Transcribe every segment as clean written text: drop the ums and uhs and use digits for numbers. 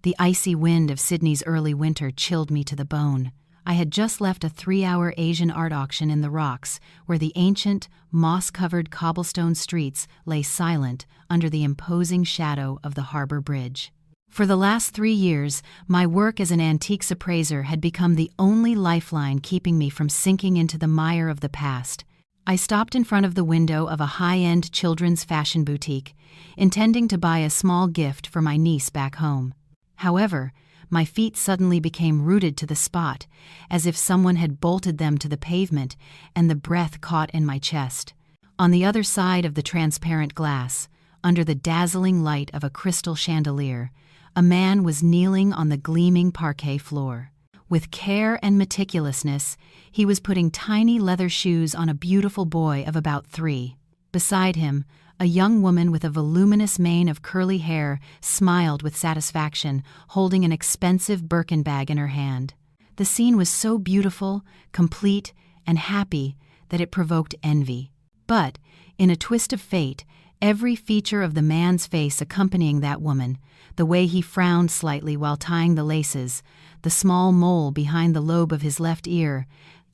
The icy wind of Sydney's early winter chilled me to the bone. I had just left a 3-hour Asian art auction in the Rocks, where the ancient, moss-covered cobblestone streets lay silent under the imposing shadow of the harbor bridge. For the last 3 years, my work as an antiques appraiser had become the only lifeline keeping me from sinking into the mire of the past. I stopped in front of the window of a high-end children's fashion boutique, intending to buy a small gift for my niece back home. However, my feet suddenly became rooted to the spot, as if someone had bolted them to the pavement, and the breath caught in my chest. On the other side of the transparent glass, under the dazzling light of a crystal chandelier, a man was kneeling on the gleaming parquet floor. With care and meticulousness, he was putting tiny leather shoes on a beautiful boy of about 3. Beside him, a young woman with a voluminous mane of curly hair smiled with satisfaction, holding an expensive Birkin bag in her hand. The scene was so beautiful, complete, and happy that it provoked envy. But, in a twist of fate, every feature of the man's face accompanying that woman, the way he frowned slightly while tying the laces, the small mole behind the lobe of his left ear,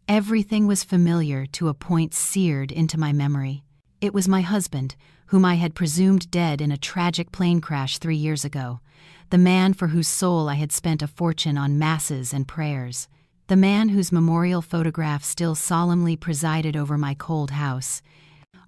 everything was familiar to a point seared into my memory. It was my husband, whom I had presumed dead in a tragic plane crash 3 years ago, the man for whose soul I had spent a fortune on masses and prayers, the man whose memorial photograph still solemnly presided over my cold house.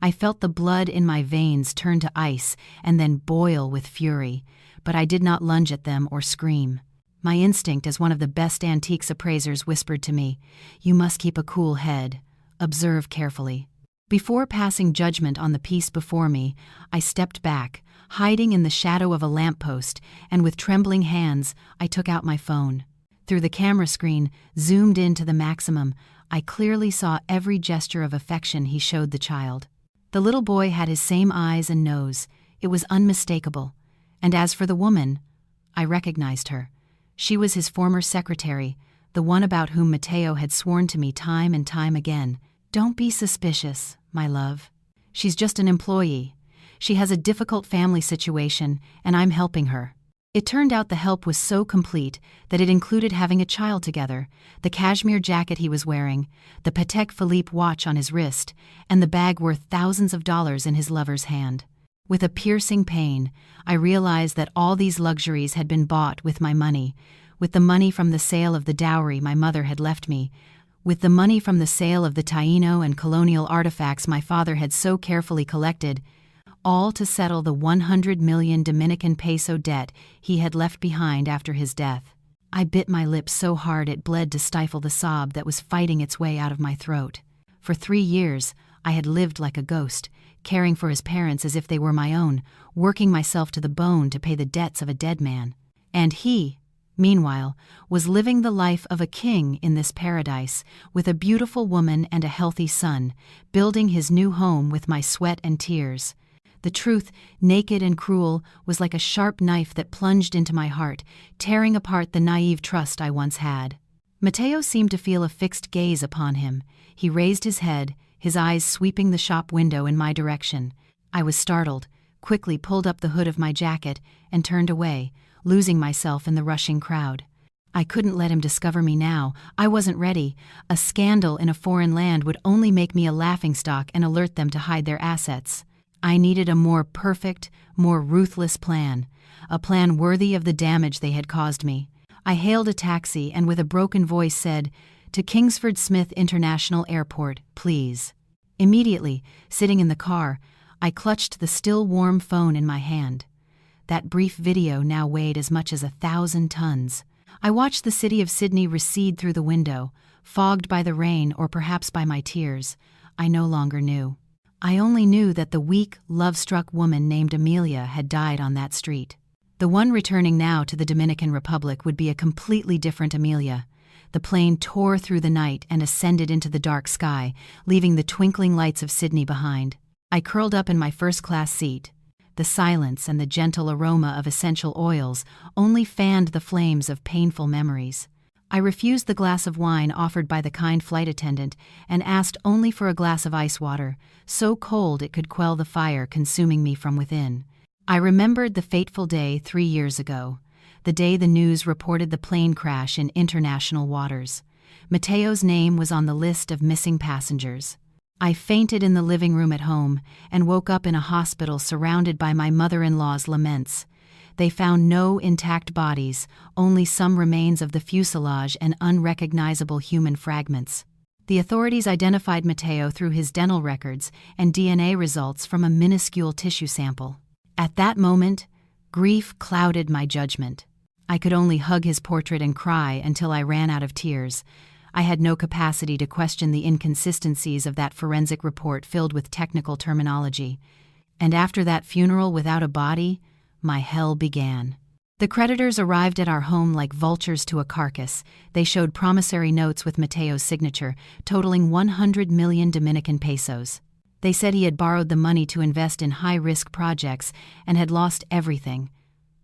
I felt the blood in my veins turn to ice and then boil with fury, but I did not lunge at them or scream. My instinct as one of the best antiques appraisers whispered to me, "You must keep a cool head. Observe carefully." Before passing judgment on the piece before me, I stepped back, hiding in the shadow of a lamppost, and with trembling hands, I took out my phone. Through the camera screen, zoomed in to the maximum, I clearly saw every gesture of affection he showed the child. The little boy had his same eyes and nose. It was unmistakable. And as for the woman, I recognized her. She was his former secretary, the one about whom Mateo had sworn to me time and time again. "Don't be suspicious, my love. She's just an employee. She has a difficult family situation, and I'm helping her." It turned out the help was so complete that it included having a child together, the cashmere jacket he was wearing, the Patek Philippe watch on his wrist, and the bag worth thousands of dollars in his lover's hand. With a piercing pain, I realized that all these luxuries had been bought with my money, with the money from the sale of the dowry my mother had left me, with the money from the sale of the Taino and colonial artifacts my father had so carefully collected, all to settle the 100 million Dominican peso debt he had left behind after his death. I bit my lip so hard it bled to stifle the sob that was fighting its way out of my throat. For 3 years, I had lived like a ghost, caring for his parents as if they were my own, working myself to the bone to pay the debts of a dead man. And he, meanwhile, was living the life of a king in this paradise, with a beautiful woman and a healthy son, building his new home with my sweat and tears. The truth, naked and cruel, was like a sharp knife that plunged into my heart, tearing apart the naive trust I once had. Mateo seemed to feel a fixed gaze upon him. He raised his head, his eyes sweeping the shop window in my direction. I was startled, quickly pulled up the hood of my jacket, and turned away, losing myself in the rushing crowd. I couldn't let him discover me now. I wasn't ready. A scandal in a foreign land would only make me a laughingstock and alert them to hide their assets. I needed a more perfect, more ruthless plan, a plan worthy of the damage they had caused me. I hailed a taxi and with a broken voice said, "To Kingsford Smith International Airport, please." Immediately, sitting in the car, I clutched the still warm phone in my hand. That brief video now weighed as much as 1,000 tons. I watched the city of Sydney recede through the window, fogged by the rain or perhaps by my tears. I no longer knew. I only knew that the weak, love-struck woman named Amelia had died on that street. The one returning now to the Dominican Republic would be a completely different Amelia. The plane tore through the night and ascended into the dark sky, leaving the twinkling lights of Sydney behind. I curled up in my first-class seat. The silence and the gentle aroma of essential oils only fanned the flames of painful memories. I refused the glass of wine offered by the kind flight attendant and asked only for a glass of ice water, so cold it could quell the fire consuming me from within. I remembered the fateful day 3 years ago, the day the news reported the plane crash in international waters. Mateo's name was on the list of missing passengers. I fainted in the living room at home and woke up in a hospital surrounded by my mother-in-law's laments. They found no intact bodies, only some remains of the fuselage and unrecognizable human fragments. The authorities identified Mateo through his dental records and DNA results from a minuscule tissue sample. At that moment, grief clouded my judgment. I could only hug his portrait and cry until I ran out of tears. I had no capacity to question the inconsistencies of that forensic report filled with technical terminology. And after that funeral without a body, my hell began. The creditors arrived at our home like vultures to a carcass. They showed promissory notes with Mateo's signature, totaling 100 million Dominican pesos. They said he had borrowed the money to invest in high-risk projects and had lost everything.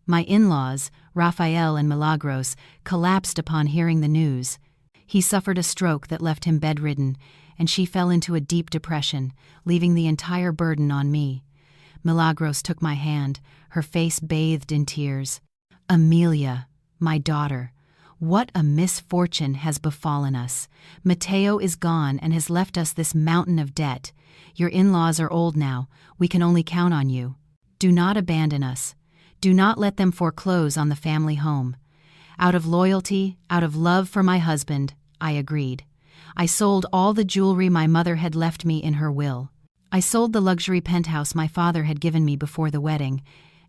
My in-laws, Rafael and Milagros, collapsed upon hearing the news. He suffered a stroke that left him bedridden, and she fell into a deep depression, leaving the entire burden on me. Milagros took my hand, her face bathed in tears. Amelia, my daughter, what a misfortune has befallen us. Mateo is gone and has left us this mountain of debt. Your in-laws are old now. We can only count on you. Do not abandon us. Do not let them foreclose on the family home. Out of loyalty, out of love for my husband, I agreed. I sold all the jewelry my mother had left me in her will. I sold the luxury penthouse my father had given me before the wedding,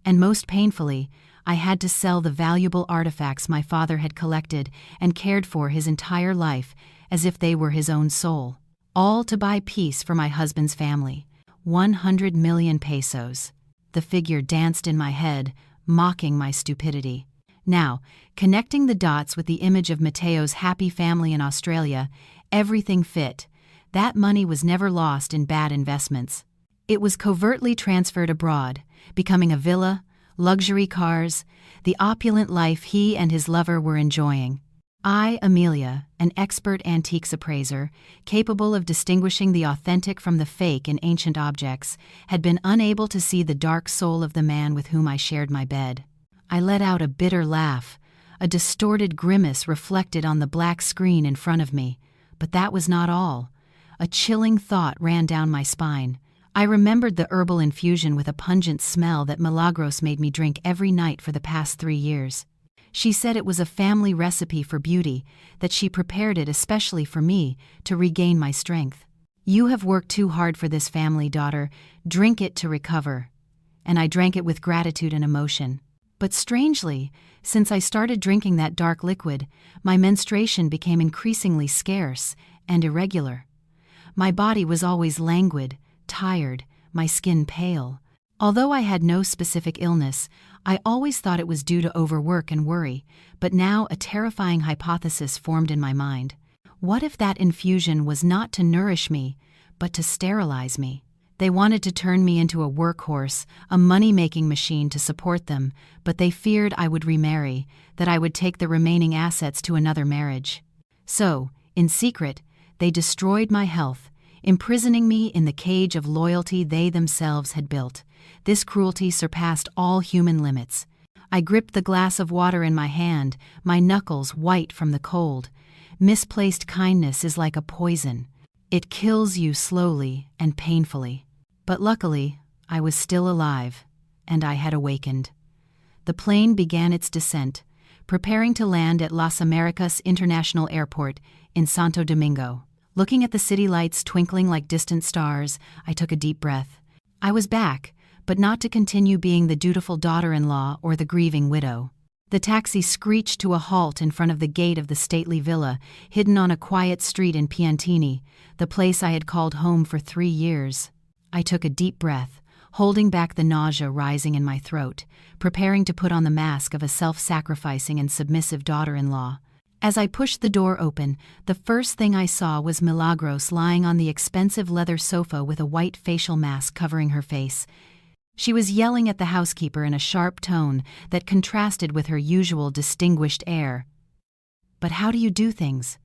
and most painfully, I had to sell the valuable artifacts my father had collected and cared for his entire life as if they were his own soul. All to buy peace for my husband's family. 100 million pesos. The figure danced in my head, mocking my stupidity. Now, connecting the dots with the image of Mateo's happy family in Australia, everything fit. That money was never lost in bad investments. It was covertly transferred abroad, becoming a villa, luxury cars, the opulent life he and his lover were enjoying. I, Amelia, an expert antiques appraiser, capable of distinguishing the authentic from the fake in ancient objects, had been unable to see the dark soul of the man with whom I shared my bed. I let out a bitter laugh, a distorted grimace reflected on the black screen in front of me. But that was not all. A chilling thought ran down my spine. I remembered the herbal infusion with a pungent smell that Milagros made me drink every night for the past 3 years. She said it was a family recipe for beauty, that she prepared it especially for me to regain my strength. You have worked too hard for this family, daughter. Drink it to recover. And I drank it with gratitude and emotion. But strangely, since I started drinking that dark liquid, my menstruation became increasingly scarce and irregular. My body was always languid, tired, my skin pale. Although I had no specific illness, I always thought it was due to overwork and worry, but now a terrifying hypothesis formed in my mind. What if that infusion was not to nourish me, but to sterilize me? They wanted to turn me into a workhorse, a money-making machine to support them, but they feared I would remarry, that I would take the remaining assets to another marriage. So, in secret, they destroyed my health, imprisoning me in the cage of loyalty they themselves had built. This cruelty surpassed all human limits. I gripped the glass of water in my hand, my knuckles white from the cold. Misplaced kindness is like a poison. It kills you slowly and painfully. But luckily, I was still alive, and I had awakened. The plane began its descent, preparing to land at Las Americas International Airport in Santo Domingo. Looking at the city lights twinkling like distant stars, I took a deep breath. I was back, but not to continue being the dutiful daughter-in-law or the grieving widow. The taxi screeched to a halt in front of the gate of the stately villa, hidden on a quiet street in Piantini, the place I had called home for 3 years. I took a deep breath, holding back the nausea rising in my throat, preparing to put on the mask of a self-sacrificing and submissive daughter-in-law. As I pushed the door open, the first thing I saw was Milagros lying on the expensive leather sofa with a white facial mask covering her face. She was yelling at the housekeeper in a sharp tone that contrasted with her usual distinguished air. "But how do you do things?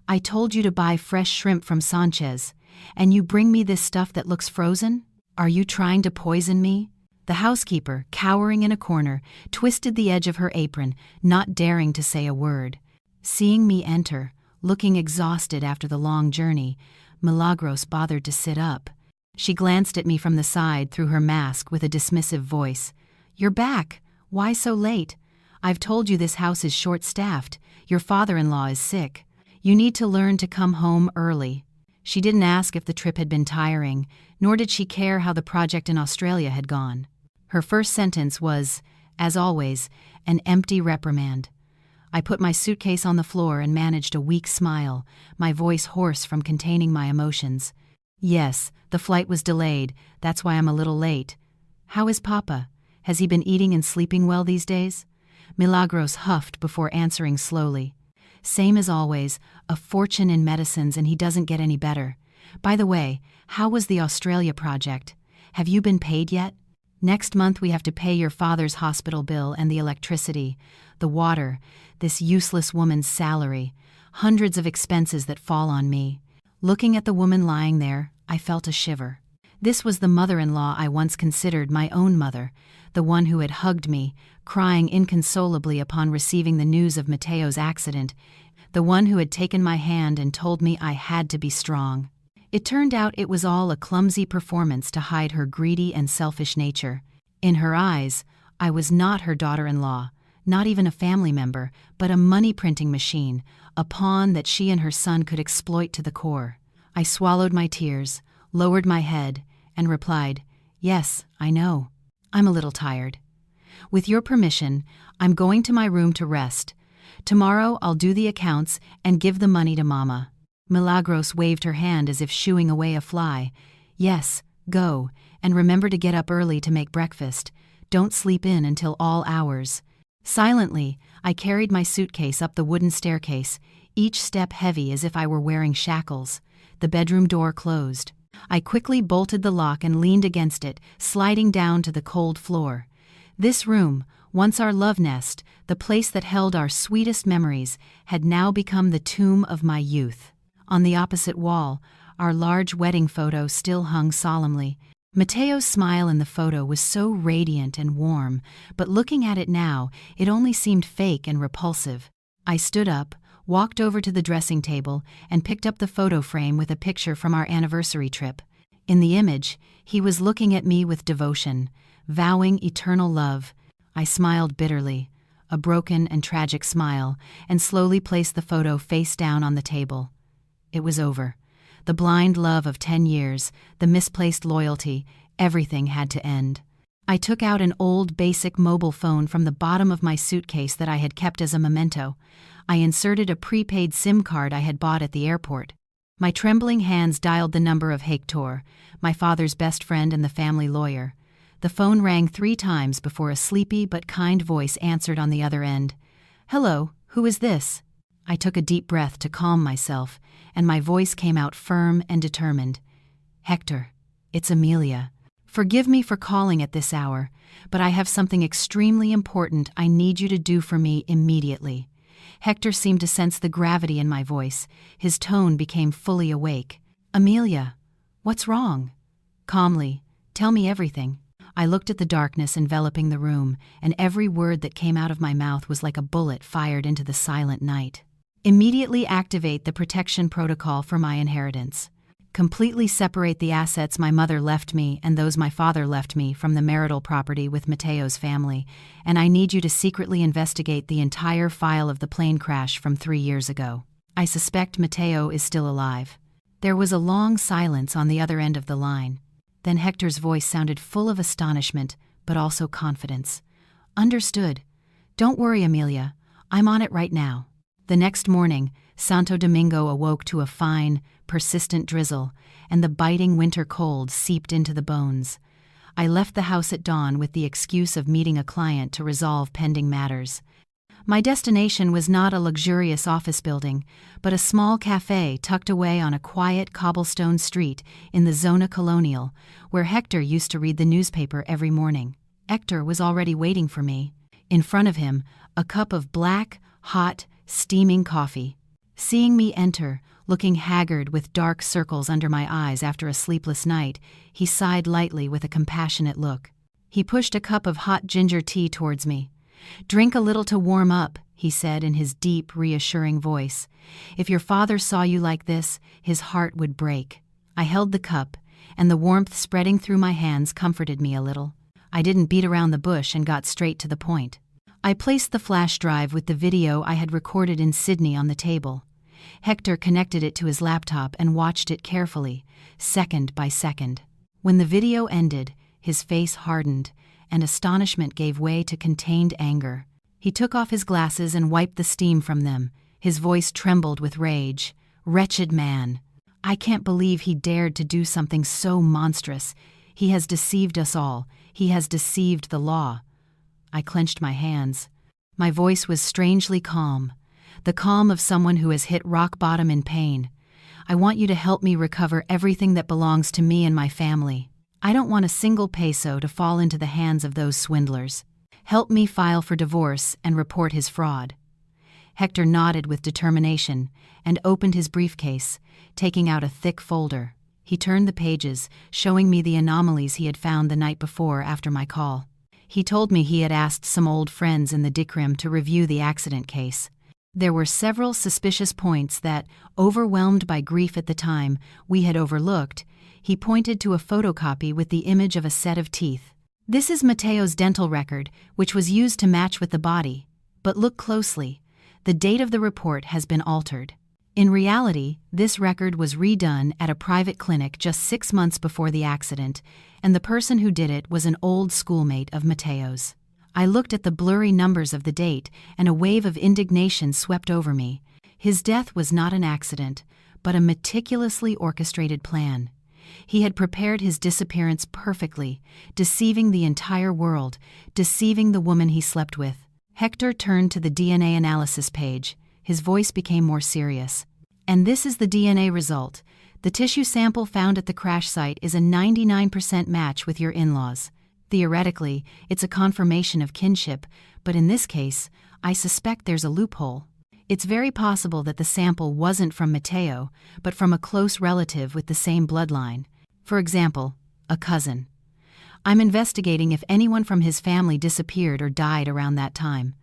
I told you to buy fresh shrimp from Sanchez, and you bring me this stuff that looks frozen? Are you trying to poison me?" The housekeeper, cowering in a corner, twisted the edge of her apron, not daring to say a word. Seeing me enter, looking exhausted after the long journey, Milagros bothered to sit up. She glanced at me from the side through her mask with a dismissive voice. "You're back. Why so late? I've told you this house is short-staffed. Your father-in-law is sick. You need to learn to come home early." She didn't ask if the trip had been tiring, nor did she care how the project in Australia had gone. Her first sentence was, as always, an empty reprimand. I put my suitcase on the floor and managed a weak smile, my voice hoarse from containing my emotions. "Yes, the flight was delayed. That's why I'm a little late. How is Papa? Has he been eating and sleeping well these days?" Milagros huffed before answering slowly. "Same as always, a fortune in medicines, and he doesn't get any better. By the way, how was the Australia project? Have you been paid yet? Next month we have to pay your father's hospital bill and the electricity, the water, this useless woman's salary, hundreds of expenses that fall on me." Looking at the woman lying there, I felt a shiver. This was the mother-in-law I once considered my own mother, the one who had hugged me, crying inconsolably upon receiving the news of Mateo's accident, the one who had taken my hand and told me I had to be strong. It turned out it was all a clumsy performance to hide her greedy and selfish nature. In her eyes, I was not her daughter-in-law, not even a family member, but a money-printing machine, a pawn that she and her son could exploit to the core. I swallowed my tears, lowered my head, and replied, "Yes, I know. I'm a little tired. With your permission, I'm going to my room to rest. Tomorrow I'll do the accounts and give the money to Mama." Milagros waved her hand as if shooing away a fly. "Yes, go, and remember to get up early to make breakfast. Don't sleep in until all hours." Silently, I carried my suitcase up the wooden staircase, each step heavy as if I were wearing shackles. The bedroom door closed. I quickly bolted the lock and leaned against it, sliding down to the cold floor. This room, once our love nest, the place that held our sweetest memories, had now become the tomb of my youth. On the opposite wall, our large wedding photo still hung solemnly. Mateo's smile in the photo was so radiant and warm, but looking at it now, it only seemed fake and repulsive. I stood up, walked over to the dressing table, and picked up the photo frame with a picture from our anniversary trip. In the image, he was looking at me with devotion, vowing eternal love. I smiled bitterly, a broken and tragic smile, and slowly placed the photo face down on the table. It was over. The blind love of 10 years, the misplaced loyalty, everything had to end. I took out an old basic mobile phone from the bottom of my suitcase that I had kept as a memento. I inserted a prepaid SIM card I had bought at the airport. My trembling hands dialed the number of Hector, my father's best friend and the family lawyer. The phone rang 3 times before a sleepy but kind voice answered on the other end. "Hello, who is this?" I took a deep breath to calm myself, and my voice came out firm and determined. "Hector, it's Amelia. Forgive me for calling at this hour, but I have something extremely important I need you to do for me immediately." Hector seemed to sense the gravity in my voice. His tone became fully awake. "Amelia, what's wrong?" "Calmly, tell me everything." I looked at the darkness enveloping the room, and every word that came out of my mouth was like a bullet fired into the silent night. "Immediately activate the protection protocol for my inheritance. Completely separate the assets my mother left me and those my father left me from the marital property with Mateo's family, and I need you to secretly investigate the entire file of the plane crash from 3 years ago. I suspect Mateo is still alive." There was a long silence on the other end of the line. Then Hector's voice sounded full of astonishment, but also confidence. "Understood. Don't worry, Amelia. I'm on it right now." The next morning, Santo Domingo awoke to a fine, persistent drizzle, and the biting winter cold seeped into the bones. I left the house at dawn with the excuse of meeting a client to resolve pending matters. My destination was not a luxurious office building, but a small cafe tucked away on a quiet cobblestone street in the Zona Colonial, where Hector used to read the newspaper every morning. Hector was already waiting for me. In front of him, a cup of black, hot, steaming coffee. Seeing me enter, looking haggard with dark circles under my eyes after a sleepless night, he sighed lightly with a compassionate look. He pushed a cup of hot ginger tea towards me. "Drink a little to warm up," he said in his deep, reassuring voice. "If your father saw you like this, his heart would break." I held the cup, and the warmth spreading through my hands comforted me a little. I didn't beat around the bush and got straight to the point. I placed the flash drive with the video I had recorded in Sydney on the table. Hector connected it to his laptop and watched it carefully, second by second. When the video ended, his face hardened, and astonishment gave way to contained anger. He took off his glasses and wiped the steam from them. His voice trembled with rage. "Wretched man! I can't believe he dared to do something so monstrous. He has deceived us all. He has deceived the law." I clenched my hands. My voice was strangely calm, the calm of someone who has hit rock bottom in pain. "I want you to help me recover everything that belongs to me and my family. I don't want a single peso to fall into the hands of those swindlers. Help me file for divorce and report his fraud." Hector nodded with determination and opened his briefcase, taking out a thick folder. He turned the pages, showing me the anomalies he had found the night before after my call. He told me he had asked some old friends in the Dikrim to review the accident case. There were several suspicious points that, overwhelmed by grief at the time, we had overlooked. He pointed to a photocopy with the image of a set of teeth. "This is Mateo's dental record, which was used to match with the body. But look closely. The date of the report has been altered. In reality, this record was redone at a private clinic just 6 months before the accident, and the person who did it was an old schoolmate of Mateo's." I looked at the blurry numbers of the date, and a wave of indignation swept over me. His death was not an accident, but a meticulously orchestrated plan. He had prepared his disappearance perfectly, deceiving the entire world, deceiving the woman he slept with. Hector turned to the DNA analysis page. His voice became more serious. "And this is the DNA result. The tissue sample found at the crash site is a 99% match with your in-laws. Theoretically, it's a confirmation of kinship, but in this case, I suspect there's a loophole. It's very possible that the sample wasn't from Mateo, but from a close relative with the same bloodline. For example, a cousin. I'm investigating if anyone from his family disappeared or died around that time."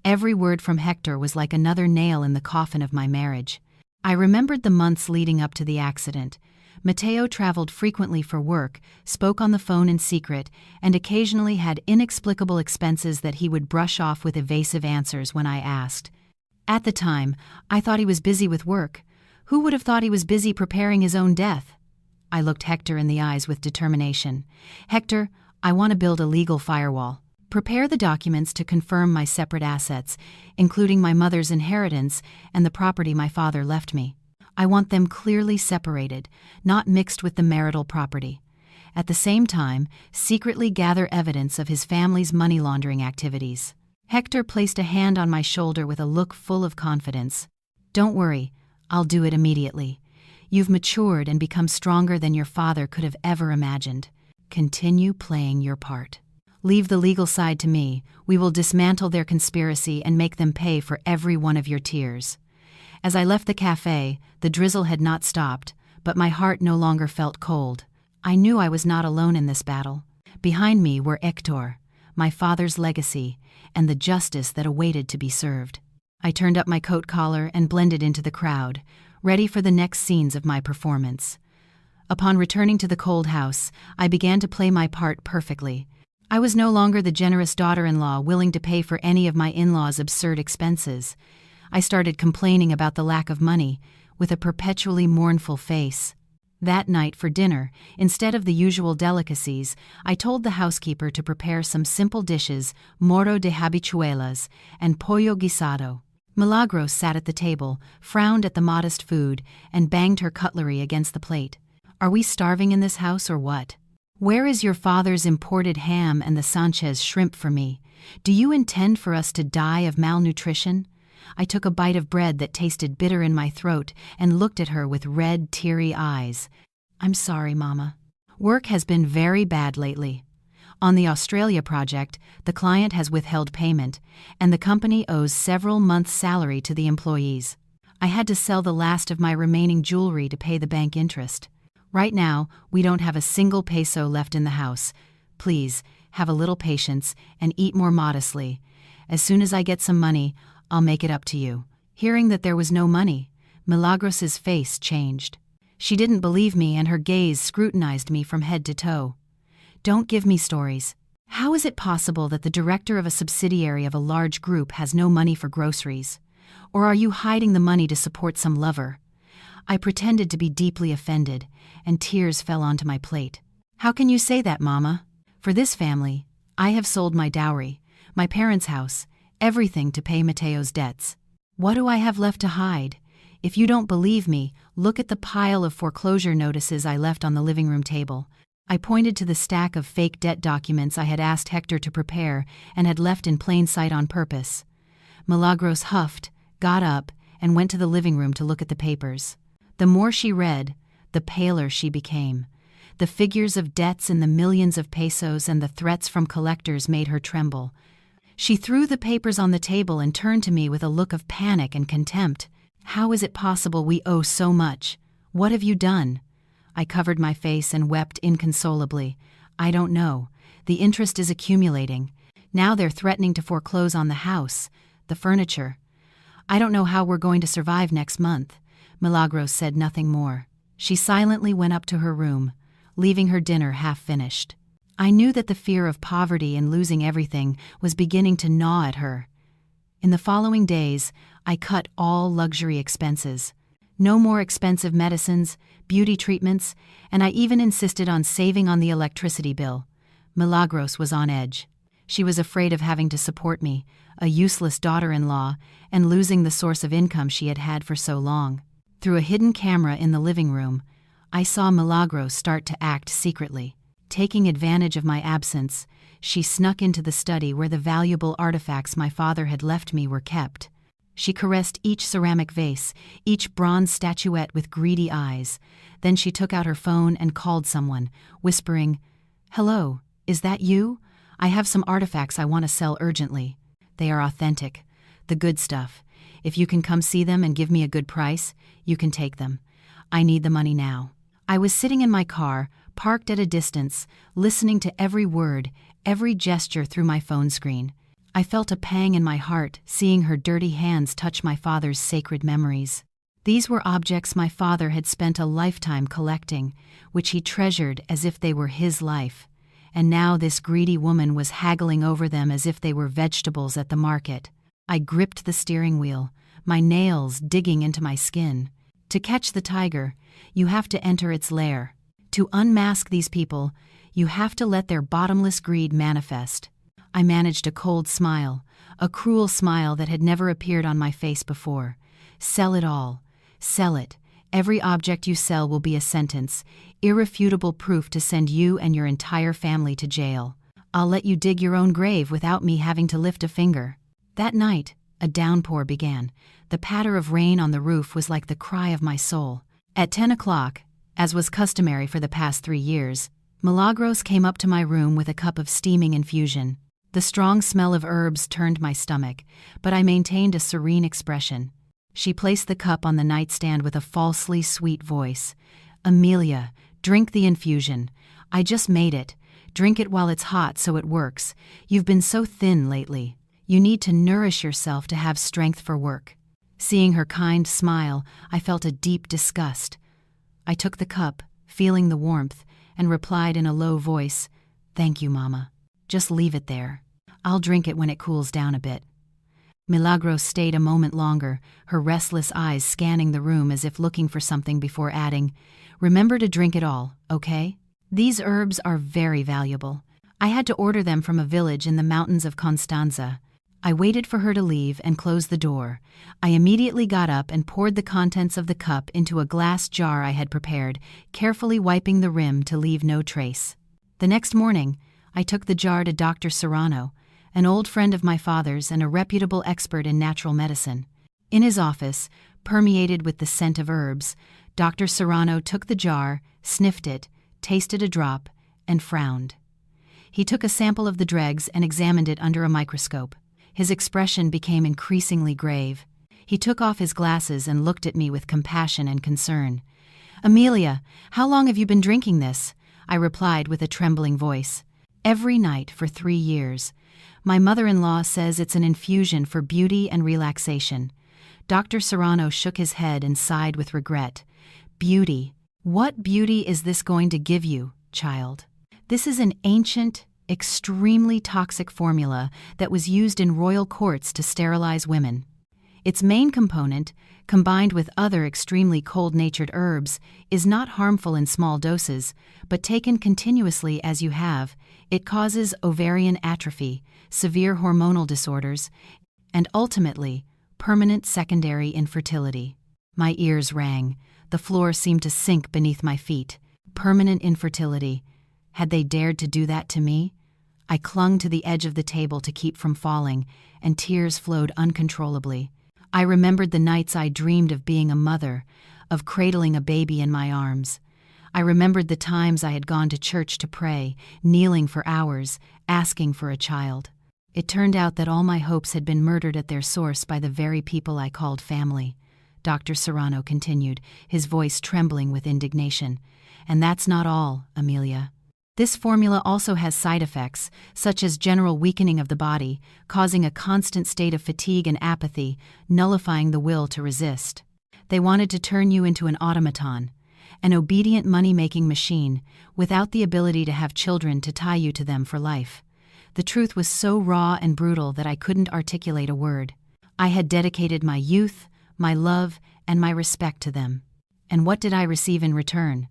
Every word from Hector was like another nail in the coffin of my marriage. I remembered the months leading up to the accident. Mateo traveled frequently for work, spoke on the phone in secret, and occasionally had inexplicable expenses that he would brush off with evasive answers when I asked. At the time, I thought he was busy with work. Who would have thought he was busy preparing his own death? I looked Hector in the eyes with determination. "Hector, I want to build a legal firewall. Prepare the documents to confirm my separate assets, including my mother's inheritance and the property my father left me. I want them clearly separated, not mixed with the marital property. At the same time, secretly gather evidence of his family's money laundering activities." Hector placed a hand on my shoulder with a look full of confidence. "Don't worry, I'll do it immediately. You've matured and become stronger than your father could have ever imagined. Continue playing your part. Leave the legal side to me. We will dismantle their conspiracy and make them pay for every one of your tears." As I left the cafe, the drizzle had not stopped, but my heart no longer felt cold. I knew I was not alone in this battle. Behind me were Hector, my father's legacy, and the justice that awaited to be served. I turned up my coat collar and blended into the crowd, ready for the next scenes of my performance. Upon returning to the cold house, I began to play my part perfectly. I was no longer the generous daughter-in-law willing to pay for any of my in-laws' absurd expenses. I started complaining about the lack of money, with a perpetually mournful face. That night for dinner, instead of the usual delicacies, I told the housekeeper to prepare some simple dishes, moro de habichuelas and pollo guisado. Milagros sat at the table, frowned at the modest food, and banged her cutlery against the plate. "Are we starving in this house or what? Where is your father's imported ham and the Sanchez shrimp for me? Do you intend for us to die of malnutrition?" I took a bite of bread that tasted bitter in my throat and looked at her with red, teary eyes. "I'm sorry, Mama. Work has been very bad lately. On the Australia project, the client has withheld payment, and the company owes several months' salary to the employees. I had to sell the last of my remaining jewelry to pay the bank interest. Right now, we don't have a single peso left in the house. Please, have a little patience, and eat more modestly. As soon as I get some money, I'll make it up to you." Hearing that there was no money, Milagros's face changed. She didn't believe me, and her gaze scrutinized me from head to toe. "Don't give me stories. How is it possible that the director of a subsidiary of a large group has no money for groceries? Or are you hiding the money to support some lover?" I pretended to be deeply offended, and tears fell onto my plate. "How can you say that, Mama? For this family, I have sold my dowry, my parents' house, everything to pay Mateo's debts. What do I have left to hide? If you don't believe me, look at the pile of foreclosure notices I left on the living room table." I pointed to the stack of fake debt documents I had asked Hector to prepare and had left in plain sight on purpose. Milagros huffed, got up, and went to the living room to look at the papers. The more she read, the paler she became. The figures of debts in the millions of pesos and the threats from collectors made her tremble. She threw the papers on the table and turned to me with a look of panic and contempt. "How is it possible we owe so much? What have you done?" I covered my face and wept inconsolably. "I don't know. The interest is accumulating. Now they're threatening to foreclose on the house, the furniture. I don't know how we're going to survive next month." Milagros said nothing more. She silently went up to her room, leaving her dinner half finished. I knew that the fear of poverty and losing everything was beginning to gnaw at her. In the following days, I cut all luxury expenses. No more expensive medicines, beauty treatments, and I even insisted on saving on the electricity bill. Milagros was on edge. She was afraid of having to support me, a useless daughter-in-law, and losing the source of income she had had for so long. Through a hidden camera in the living room, I saw Milagros start to act secretly. Taking advantage of my absence, she snuck into the study where the valuable artifacts my father had left me were kept. She caressed each ceramic vase, each bronze statuette with greedy eyes. Then she took out her phone and called someone, whispering, "Hello, is that you? I have some artifacts I want to sell urgently. They are authentic, the good stuff. If you can come see them and give me a good price, you can take them. I need the money now." I was sitting in my car, parked at a distance, listening to every word, every gesture through my phone screen. I felt a pang in my heart seeing her dirty hands touch my father's sacred memories. These were objects my father had spent a lifetime collecting, which he treasured as if they were his life. And now this greedy woman was haggling over them as if they were vegetables at the market. I gripped the steering wheel, my nails digging into my skin. To catch the tiger, you have to enter its lair. To unmask these people, you have to let their bottomless greed manifest. I managed a cold smile, a cruel smile that had never appeared on my face before. "Sell it all. Sell it. Every object you sell will be a sentence, irrefutable proof to send you and your entire family to jail. I'll let you dig your own grave without me having to lift a finger." That night, a downpour began. The patter of rain on the roof was like the cry of my soul. At 10 o'clock, as was customary for the past 3 years, Milagros came up to my room with a cup of steaming infusion. The strong smell of herbs turned my stomach, but I maintained a serene expression. She placed the cup on the nightstand with a falsely sweet voice. "Amelia, drink the infusion. I just made it. Drink it while it's hot so it works. You've been so thin lately. You need to nourish yourself to have strength for work." Seeing her kind smile, I felt a deep disgust. I took the cup, feeling the warmth, and replied in a low voice, "Thank you, Mama. Just leave it there. I'll drink it when it cools down a bit." Milagros stayed a moment longer, her restless eyes scanning the room as if looking for something before adding, "Remember to drink it all, okay? These herbs are very valuable. I had to order them from a village in the mountains of Constanza." I waited for her to leave and close the door. I immediately got up and poured the contents of the cup into a glass jar I had prepared, carefully wiping the rim to leave no trace. The next morning, I took the jar to Dr. Serrano, an old friend of my father's and a reputable expert in natural medicine. In his office, permeated with the scent of herbs, Dr. Serrano took the jar, sniffed it, tasted a drop, and frowned. He took a sample of the dregs and examined it under a microscope. His expression became increasingly grave. He took off his glasses and looked at me with compassion and concern. "Amelia, how long have you been drinking this?" I replied with a trembling voice. every night for 3 years. My mother-in-law says it's an infusion for beauty and relaxation. Dr. Serrano shook his head and sighed with regret. Beauty. What beauty is this going to give you, child? This is an ancient, extremely toxic formula that was used in royal courts to sterilize women. Its main component, combined with other extremely cold-natured herbs, is not harmful in small doses, but taken continuously as you have, it causes ovarian atrophy, severe hormonal disorders, and ultimately, permanent secondary infertility. My ears rang. The floor seemed to sink beneath my feet. Permanent infertility. Had they dared to do that to me? I clung to the edge of the table to keep from falling, and tears flowed uncontrollably. I remembered the nights I dreamed of being a mother, of cradling a baby in my arms. I remembered the times I had gone to church to pray, kneeling for hours, asking for a child. It turned out that all my hopes had been murdered at their source by the very people I called family. Dr. Serrano continued, his voice trembling with indignation. And that's not all, Amelia. This formula also has side effects, such as general weakening of the body, causing a constant state of fatigue and apathy, nullifying the will to resist. They wanted to turn you into an automaton, an obedient money-making machine, without the ability to have children to tie you to them for life. The truth was so raw and brutal that I couldn't articulate a word. I had dedicated my youth, my love, and my respect to them. And what did I receive in return?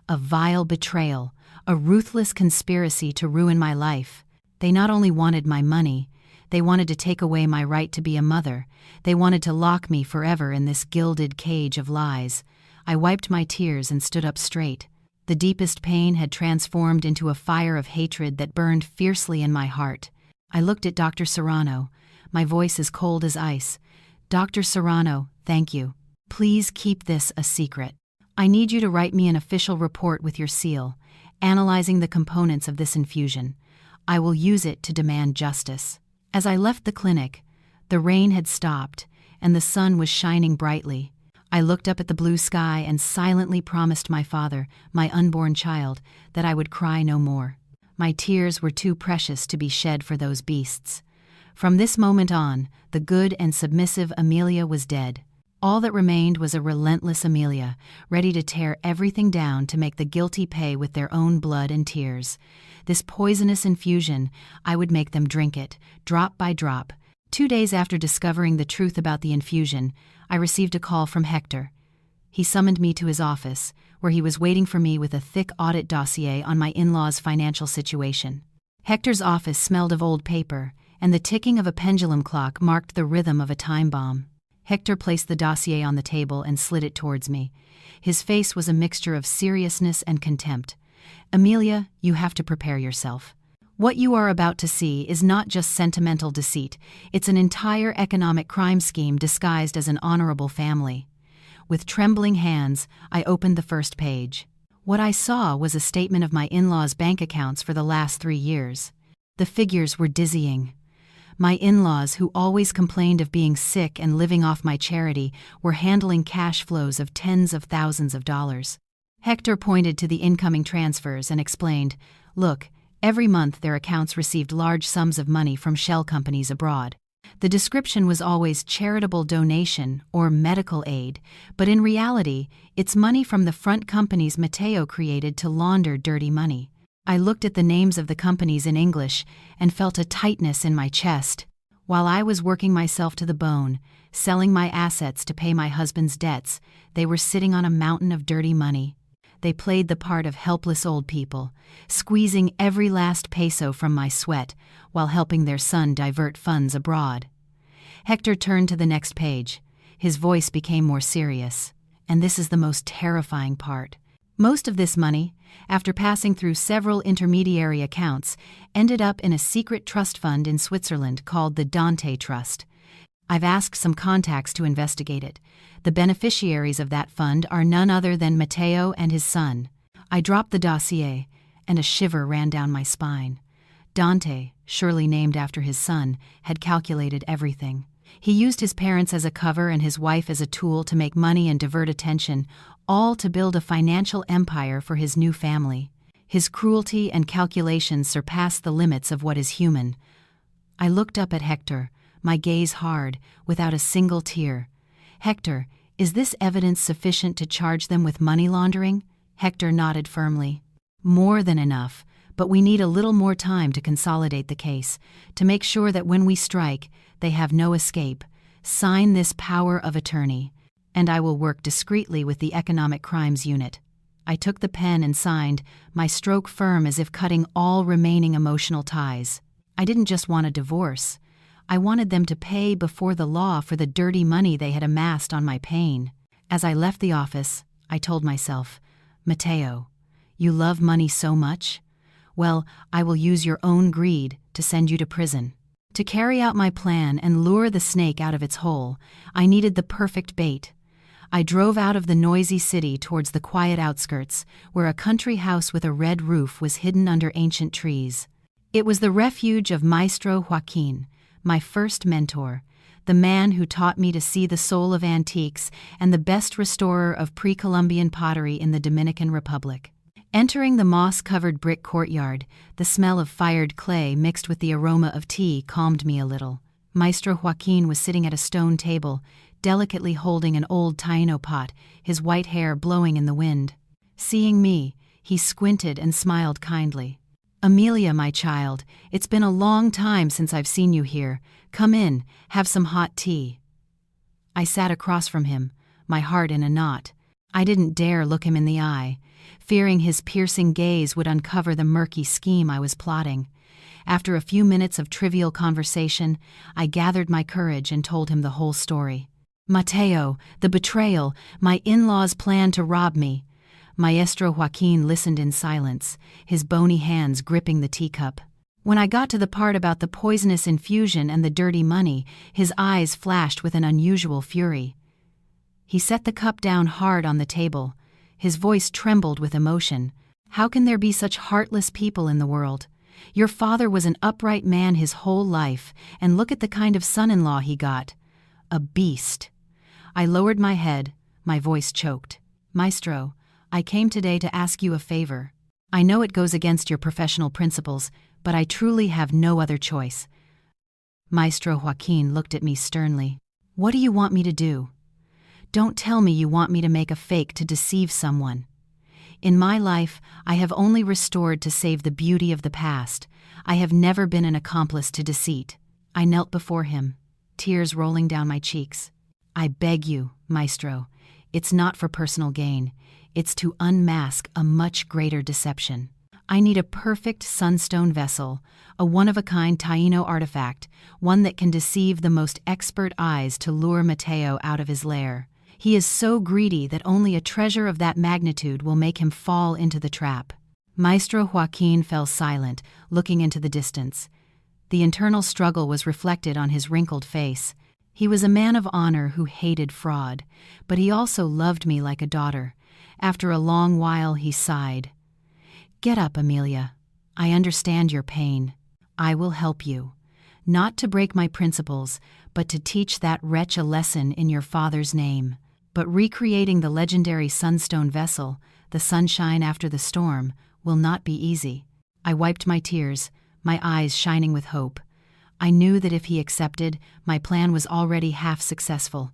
A vile betrayal, a ruthless conspiracy to ruin my life. They not only wanted my money, they wanted to take away my right to be a mother. They wanted to lock me forever in this gilded cage of lies. I wiped my tears and stood up straight. The deepest pain had transformed into a fire of hatred that burned fiercely in my heart. I looked at Dr. Serrano, my voice as cold as ice. Dr. Serrano, thank you. Please keep this a secret. I need you to write me an official report with your seal, analyzing the components of this infusion. I will use it to demand justice. As I left the clinic, the rain had stopped, and the sun was shining brightly. I looked up at the blue sky and silently promised my father, my unborn child, that I would cry no more. My tears were too precious to be shed for those beasts. From this moment on, the good and submissive Amelia was dead. All that remained was a relentless Amelia, ready to tear everything down to make the guilty pay with their own blood and tears. This poisonous infusion, I would make them drink it, drop by drop. 2 days after discovering the truth about the infusion, I received a call from Hector. He summoned me to his office, where he was waiting for me with a thick audit dossier on my in-laws' financial situation. Hector's office smelled of old paper, and the ticking of a pendulum clock marked the rhythm of a time bomb. Hector placed the dossier on the table and slid it towards me. His face was a mixture of seriousness and contempt. Amelia, you have to prepare yourself. What you are about to see is not just sentimental deceit, it's an entire economic crime scheme disguised as an honorable family. With trembling hands, I opened the first page. What I saw was a statement of my in-laws' bank accounts for the last 3 years. The figures were dizzying. My in-laws, who always complained of being sick and living off my charity, were handling cash flows of tens of thousands of dollars. Hector pointed to the incoming transfers and explained, "Look, every month their accounts received large sums of money from shell companies abroad. The description was always charitable donation or medical aid, but in reality, it's money from the front companies Mateo created to launder dirty money." I looked at the names of the companies in English and felt a tightness in my chest. While I was working myself to the bone, selling my assets to pay my husband's debts, they were sitting on a mountain of dirty money. They played the part of helpless old people, squeezing every last peso from my sweat while helping their son divert funds abroad. Hector turned to the next page. His voice became more serious. And this is the most terrifying part. Most of this money, after passing through several intermediary accounts, ended up in a secret trust fund in Switzerland called the Dante Trust. I've asked some contacts to investigate it. The beneficiaries of that fund are none other than Mateo and his son. I dropped the dossier, and a shiver ran down my spine. Dante, surely named after his son, had calculated everything. He used his parents as a cover and his wife as a tool to make money and divert attention, all to build a financial empire for his new family. His cruelty and calculation surpassed the limits of what is human. I looked up at Hector, my gaze hard, without a single tear. "Hector, is this evidence sufficient to charge them with money laundering?" Hector nodded firmly. "More than enough, but we need a little more time to consolidate the case, to make sure that when we strike, they have no escape. Sign this power of attorney, and I will work discreetly with the Economic Crimes Unit." I took the pen and signed, my stroke firm as if cutting all remaining emotional ties. I didn't just want a divorce. I wanted them to pay before the law for the dirty money they had amassed on my pain. As I left the office, I told myself, "Mateo, you love money so much? Well, I will use your own greed to send you to prison." To carry out my plan and lure the snake out of its hole, I needed the perfect bait. I drove out of the noisy city towards the quiet outskirts, where a country house with a red roof was hidden under ancient trees. It was the refuge of Maestro Joaquin, my first mentor, the man who taught me to see the soul of antiques and the best restorer of pre-Columbian pottery in the Dominican Republic. Entering the moss-covered brick courtyard, the smell of fired clay mixed with the aroma of tea calmed me a little. Maestro Joaquin was sitting at a stone table, delicately holding an old Taino pot, his white hair blowing in the wind. Seeing me, he squinted and smiled kindly. "Amelia, my child, it's been a long time since I've seen you here. Come in, have some hot tea." I sat across from him, my heart in a knot. I didn't dare look him in the eye, fearing his piercing gaze would uncover the murky scheme I was plotting. After a few minutes of trivial conversation, I gathered my courage and told him the whole story. "Mateo, the betrayal, my in-laws' plan to rob me." Maestro Joaquin listened in silence, his bony hands gripping the teacup. When I got to the part about the poisonous infusion and the dirty money, his eyes flashed with an unusual fury. He set the cup down hard on the table. His voice trembled with emotion. "How can there be such heartless people in the world? Your father was an upright man his whole life, and look at the kind of son-in-law he got. A beast." I lowered my head, my voice choked. "Maestro, I came today to ask you a favor. I know it goes against your professional principles, but I truly have no other choice." Maestro Joaquin looked at me sternly. "What do you want me to do? Don't tell me you want me to make a fake to deceive someone. In my life, I have only restored to save the beauty of the past. I have never been an accomplice to deceit." I knelt before him, tears rolling down my cheeks. "I beg you, Maestro, it's not for personal gain. It's to unmask a much greater deception. I need a perfect sunstone vessel, a one-of-a-kind Taino artifact, one that can deceive the most expert eyes to lure Mateo out of his lair. He is so greedy that only a treasure of that magnitude will make him fall into the trap." Maestro Joaquin fell silent, looking into the distance. The internal struggle was reflected on his wrinkled face. He was a man of honor who hated fraud, but he also loved me like a daughter. After a long while, he sighed. "Get up, Amelia. I understand your pain. I will help you. Not to break my principles, but to teach that wretch a lesson in your father's name. But recreating the legendary sunstone vessel, the sunshine after the storm, will not be easy." I wiped my tears, my eyes shining with hope. I knew that if he accepted, my plan was already half successful.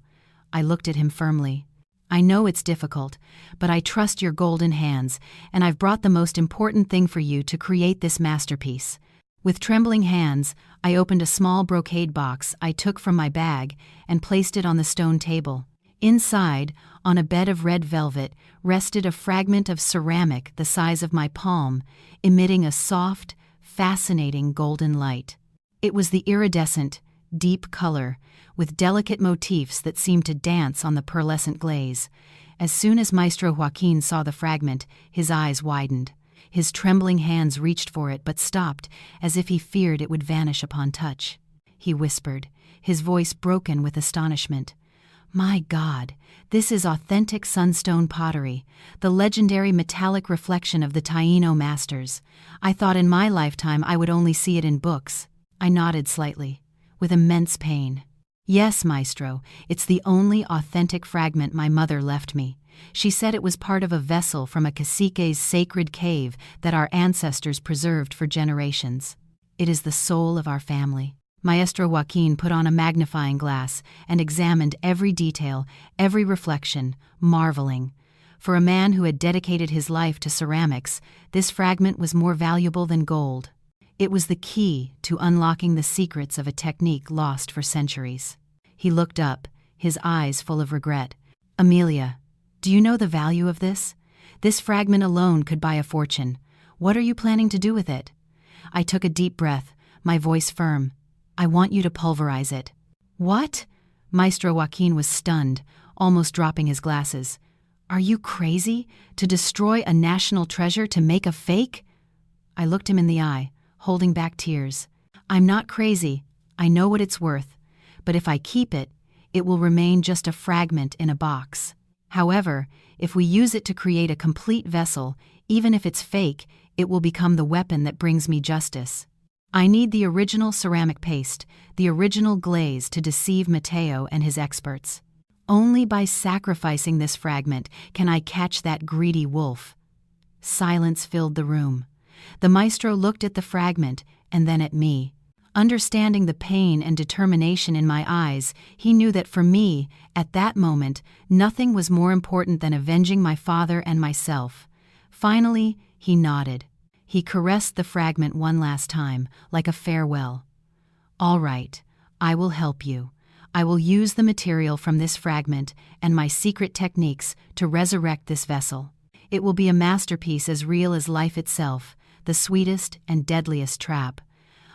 I looked at him firmly. "I know it's difficult, but I trust your golden hands, and I've brought the most important thing for you to create this masterpiece." With trembling hands, I opened a small brocade box I took from my bag and placed it on the stone table. Inside, on a bed of red velvet, rested a fragment of ceramic the size of my palm, emitting a soft, fascinating golden light. It was the iridescent, deep color, with delicate motifs that seemed to dance on the pearlescent glaze. As soon as Maestro Joaquin saw the fragment, his eyes widened. His trembling hands reached for it but stopped, as if he feared it would vanish upon touch. He whispered, his voice broken with astonishment. "My God, this is authentic sunstone pottery, the legendary metallic reflection of the Taino masters. I thought in my lifetime I would only see it in books." I nodded slightly, with immense pain. Yes, Maestro, it's the only authentic fragment my mother left me. She said it was part of a vessel from a cacique's sacred cave that our ancestors preserved for generations. It is the soul of our family. Maestro Joaquin put on a magnifying glass and examined every detail, every reflection, marveling. For a man who had dedicated his life to ceramics, this fragment was more valuable than gold. It was the key to unlocking the secrets of a technique lost for centuries. He looked up, his eyes full of regret. Amelia, do you know the value of this? This fragment alone could buy a fortune. What are you planning to do with it? I took a deep breath, my voice firm. I want you to pulverize it. What? Maestro Joaquin was stunned, almost dropping his glasses. Are you crazy? To destroy a national treasure to make a fake? I looked him in the eye, holding back tears. I'm not crazy. I know what it's worth. But if I keep it, it will remain just a fragment in a box. However, if we use it to create a complete vessel, even if it's fake, it will become the weapon that brings me justice. I need the original ceramic paste, the original glaze to deceive Mateo and his experts. Only by sacrificing this fragment can I catch that greedy wolf. Silence filled the room. The maestro looked at the fragment and then at me. Understanding the pain and determination in my eyes, he knew that for me, at that moment, nothing was more important than avenging my father and myself. Finally, he nodded. He caressed the fragment one last time, like a farewell. All right, I will help you. I will use the material from this fragment and my secret techniques to resurrect this vessel. It will be a masterpiece as real as life itself, the sweetest and deadliest trap.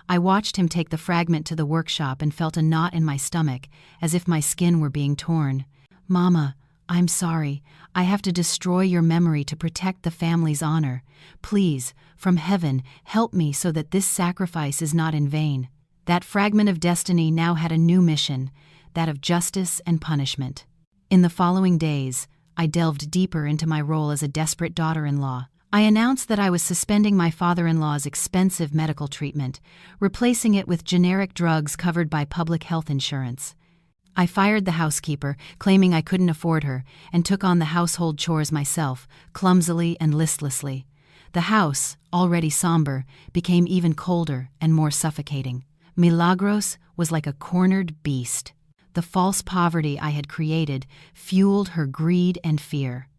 I watched him take the fragment to the workshop and felt a knot in my stomach, as if my skin were being torn. Mama, I'm sorry. I have to destroy your memory to protect the family's honor. Please, from heaven, help me so that this sacrifice is not in vain. That fragment of destiny now had a new mission, that of justice and punishment. In the following days, I delved deeper into my role as a desperate daughter-in-law. I announced that I was suspending my father-in-law's expensive medical treatment, replacing it with generic drugs covered by public health insurance. I fired the housekeeper, claiming I couldn't afford her, and took on the household chores myself, clumsily and listlessly. The house, already somber, became even colder and more suffocating. Milagros was like a cornered beast. The false poverty I had created fueled her greed and fear.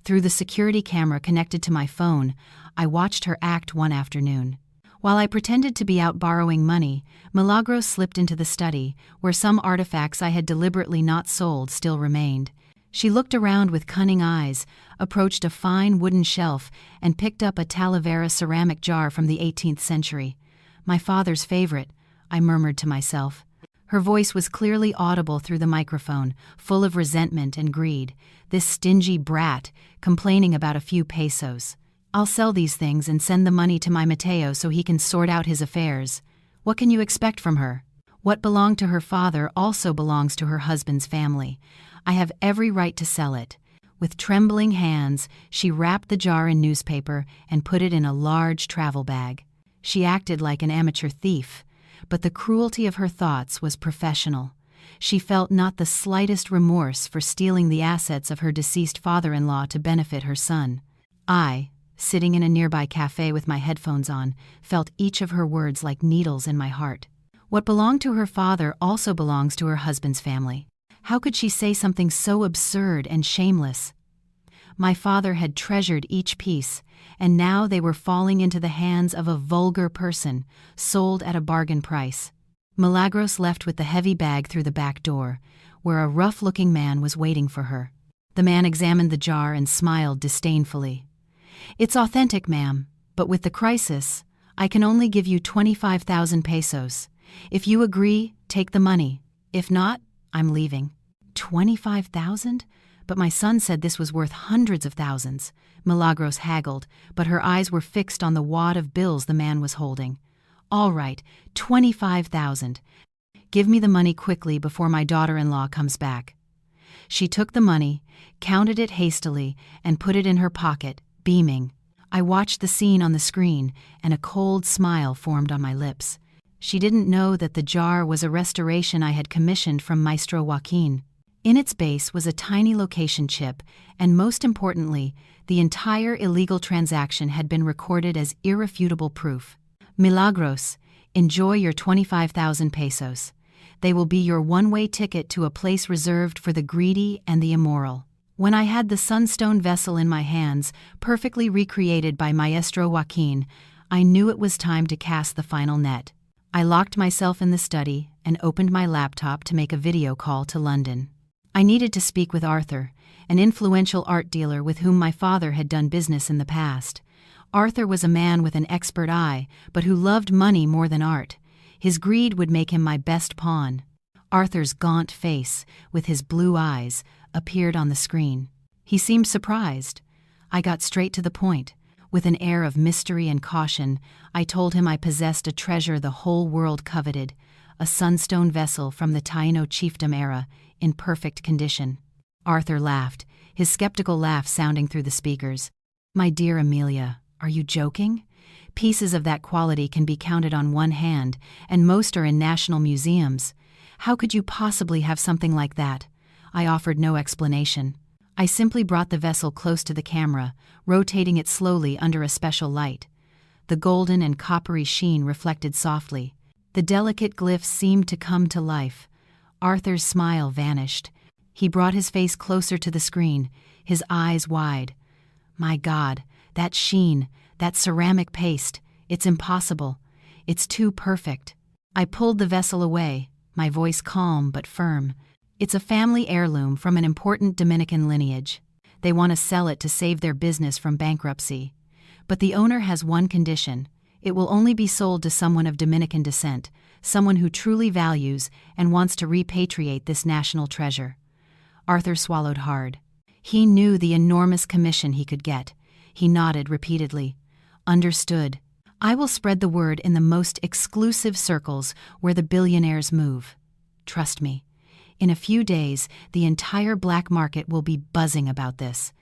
Through the security camera connected to my phone, I watched her act one afternoon. While I pretended to be out borrowing money, Milagros slipped into the study, where some artifacts I had deliberately not sold still remained. She looked around with cunning eyes, approached a fine wooden shelf, and picked up a Talavera ceramic jar from the 18th century. My father's favorite, I murmured to myself. Her voice was clearly audible through the microphone, full of resentment and greed. This stingy brat, complaining about a few pesos. I'll sell these things and send the money to my Mateo so he can sort out his affairs. What can you expect from her? What belonged to her father also belongs to her husband's family. I have every right to sell it. With trembling hands, she wrapped the jar in newspaper and put it in a large travel bag. She acted like an amateur thief, but the cruelty of her thoughts was professional. She felt not the slightest remorse for stealing the assets of her deceased father-in-law to benefit her son. I, sitting in a nearby cafe with my headphones on, felt each of her words like needles in my heart. What belonged to her father also belongs to her husband's family. How could she say something so absurd and shameless? My father had treasured each piece, and now they were falling into the hands of a vulgar person, sold at a bargain price. Milagros left with the heavy bag through the back door, where a rough-looking man was waiting for her. The man examined the jar and smiled disdainfully. It's authentic, ma'am, but with the crisis, I can only give you 25,000 pesos. If you agree, take the money. If not, I'm leaving. 25,000? But my son said this was worth hundreds of thousands. Milagros haggled, but her eyes were fixed on the wad of bills the man was holding. All right, 25,000. Give me the money quickly before my daughter-in-law comes back. She took the money, counted it hastily, and put it in her pocket, beaming. I watched the scene on the screen, and a cold smile formed on my lips. She didn't know that the jar was a restoration I had commissioned from Maestro Joaquin. In its base was a tiny location chip, and most importantly, the entire illegal transaction had been recorded as irrefutable proof. Milagros, enjoy your 25,000 pesos. They will be your one-way ticket to a place reserved for the greedy and the immoral. When I had the sunstone vessel in my hands, perfectly recreated by Maestro Joaquin, I knew it was time to cast the final net. I locked myself in the study and opened my laptop to make a video call to London. I needed to speak with Arthur, an influential art dealer with whom my father had done business in the past. Arthur was a man with an expert eye, but who loved money more than art. His greed would make him my best pawn. Arthur's gaunt face, with his blue eyes, appeared on the screen. He seemed surprised. I got straight to the point. With an air of mystery and caution, I told him I possessed a treasure the whole world coveted, a sunstone vessel from the Taino chiefdom era, in perfect condition. Arthur laughed, his skeptical laugh sounding through the speakers. My dear Amelia, are you joking? Pieces of that quality can be counted on one hand, and most are in national museums. How could you possibly have something like that? I offered no explanation. I simply brought the vessel close to the camera, rotating it slowly under a special light. The golden and coppery sheen reflected softly. The delicate glyphs seemed to come to life. Arthur's smile vanished. He brought his face closer to the screen, his eyes wide. My God, that sheen, that ceramic paste, it's impossible. It's too perfect. I pulled the vessel away, my voice calm but firm. It's a family heirloom from an important Dominican lineage. They want to sell it to save their business from bankruptcy. But the owner has one condition. It will only be sold to someone of Dominican descent, someone who truly values and wants to repatriate this national treasure. Arthur swallowed hard. He knew the enormous commission he could get. He nodded repeatedly. Understood. I will spread the word in the most exclusive circles where the billionaires move. Trust me. In a few days, the entire black market will be buzzing about this.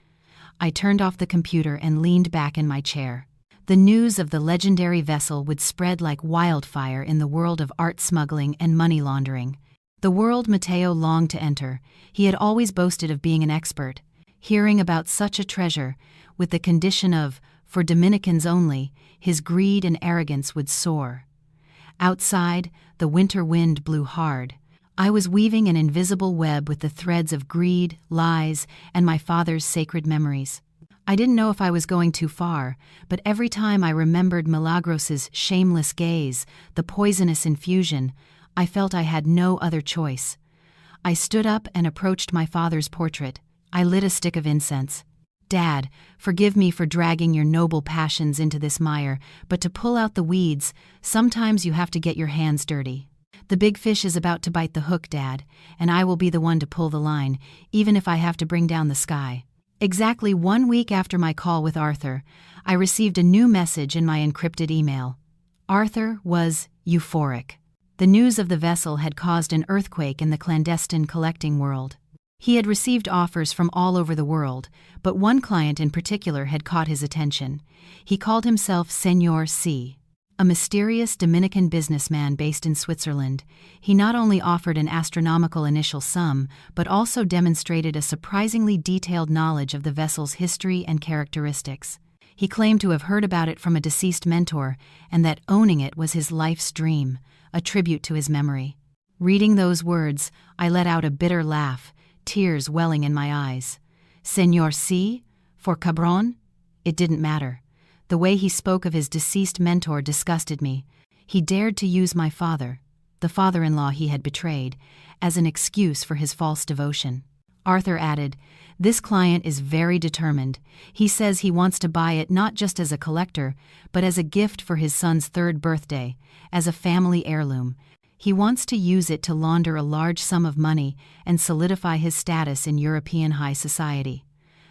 I turned off the computer and leaned back in my chair. The news of the legendary vessel would spread like wildfire in the world of art smuggling and money laundering. The world Mateo longed to enter. He had always boasted of being an expert. Hearing about such a treasure, with the condition of, for Dominicans only, his greed and arrogance would soar. Outside, the winter wind blew hard. I was weaving an invisible web with the threads of greed, lies, and my father's sacred memories. I didn't know if I was going too far, but every time I remembered Milagros's shameless gaze, the poisonous infusion, I felt I had no other choice. I stood up and approached my father's portrait. I lit a stick of incense. Dad, forgive me for dragging your noble passions into this mire, but to pull out the weeds, sometimes you have to get your hands dirty. The big fish is about to bite the hook, Dad, and I will be the one to pull the line, even if I have to bring down the sky. Exactly 1 week after my call with Arthur, I received a new message in my encrypted email. Arthur was euphoric. The news of the vessel had caused an earthquake in the clandestine collecting world. He had received offers from all over the world, but one client in particular had caught his attention. He called himself Señor C. A mysterious Dominican businessman based in Switzerland. He not only offered an astronomical initial sum, but also demonstrated a surprisingly detailed knowledge of the vessel's history and characteristics. He claimed to have heard about it from a deceased mentor, and that owning it was his life's dream, a tribute to his memory. Reading those words, I let out a bitter laugh, tears welling in my eyes. Señor C? For Cabron? It didn't matter. The way he spoke of his deceased mentor disgusted me. He dared to use my father, the father-in-law he had betrayed, as an excuse for his false devotion. Arthur added, "This client is very determined. He says he wants to buy it not just as a collector, but as a gift for his son's 3rd birthday, as a family heirloom. He wants to use it to launder a large sum of money and solidify his status in European high society."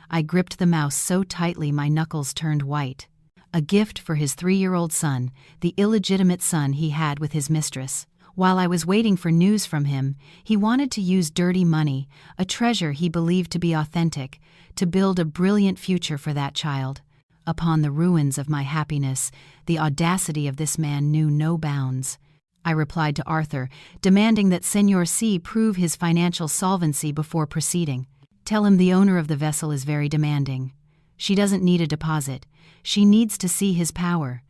I gripped the mouse so tightly my knuckles turned white. A gift for his 3-year-old son, the illegitimate son he had with his mistress. While I was waiting for news from him, he wanted to use dirty money, a treasure he believed to be authentic, to build a brilliant future for that child. Upon the ruins of my happiness, the audacity of this man knew no bounds. I replied to Arthur, demanding that Senor C prove his financial solvency before proceeding. Tell him the owner of the vessel is very demanding. She doesn't need a deposit. She needs to see his power.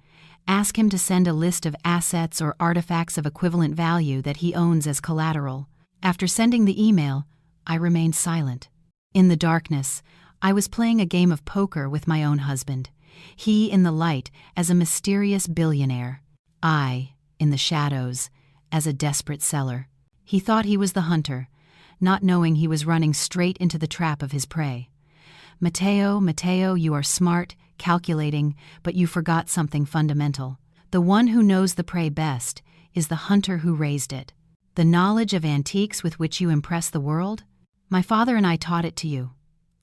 Ask him to send a list of assets or artifacts of equivalent value that he owns as collateral. After sending the email, I remained silent. In the darkness, I was playing a game of poker with my own husband. He in the light as a mysterious billionaire. I, in the shadows, as a desperate seller. He thought he was the hunter, not knowing he was running straight into the trap of his prey. Mateo, you are smart, calculating, but you forgot something fundamental. The one who knows the prey best is the hunter who raised it. The knowledge of antiques with which you impress the world? My father and I taught it to you.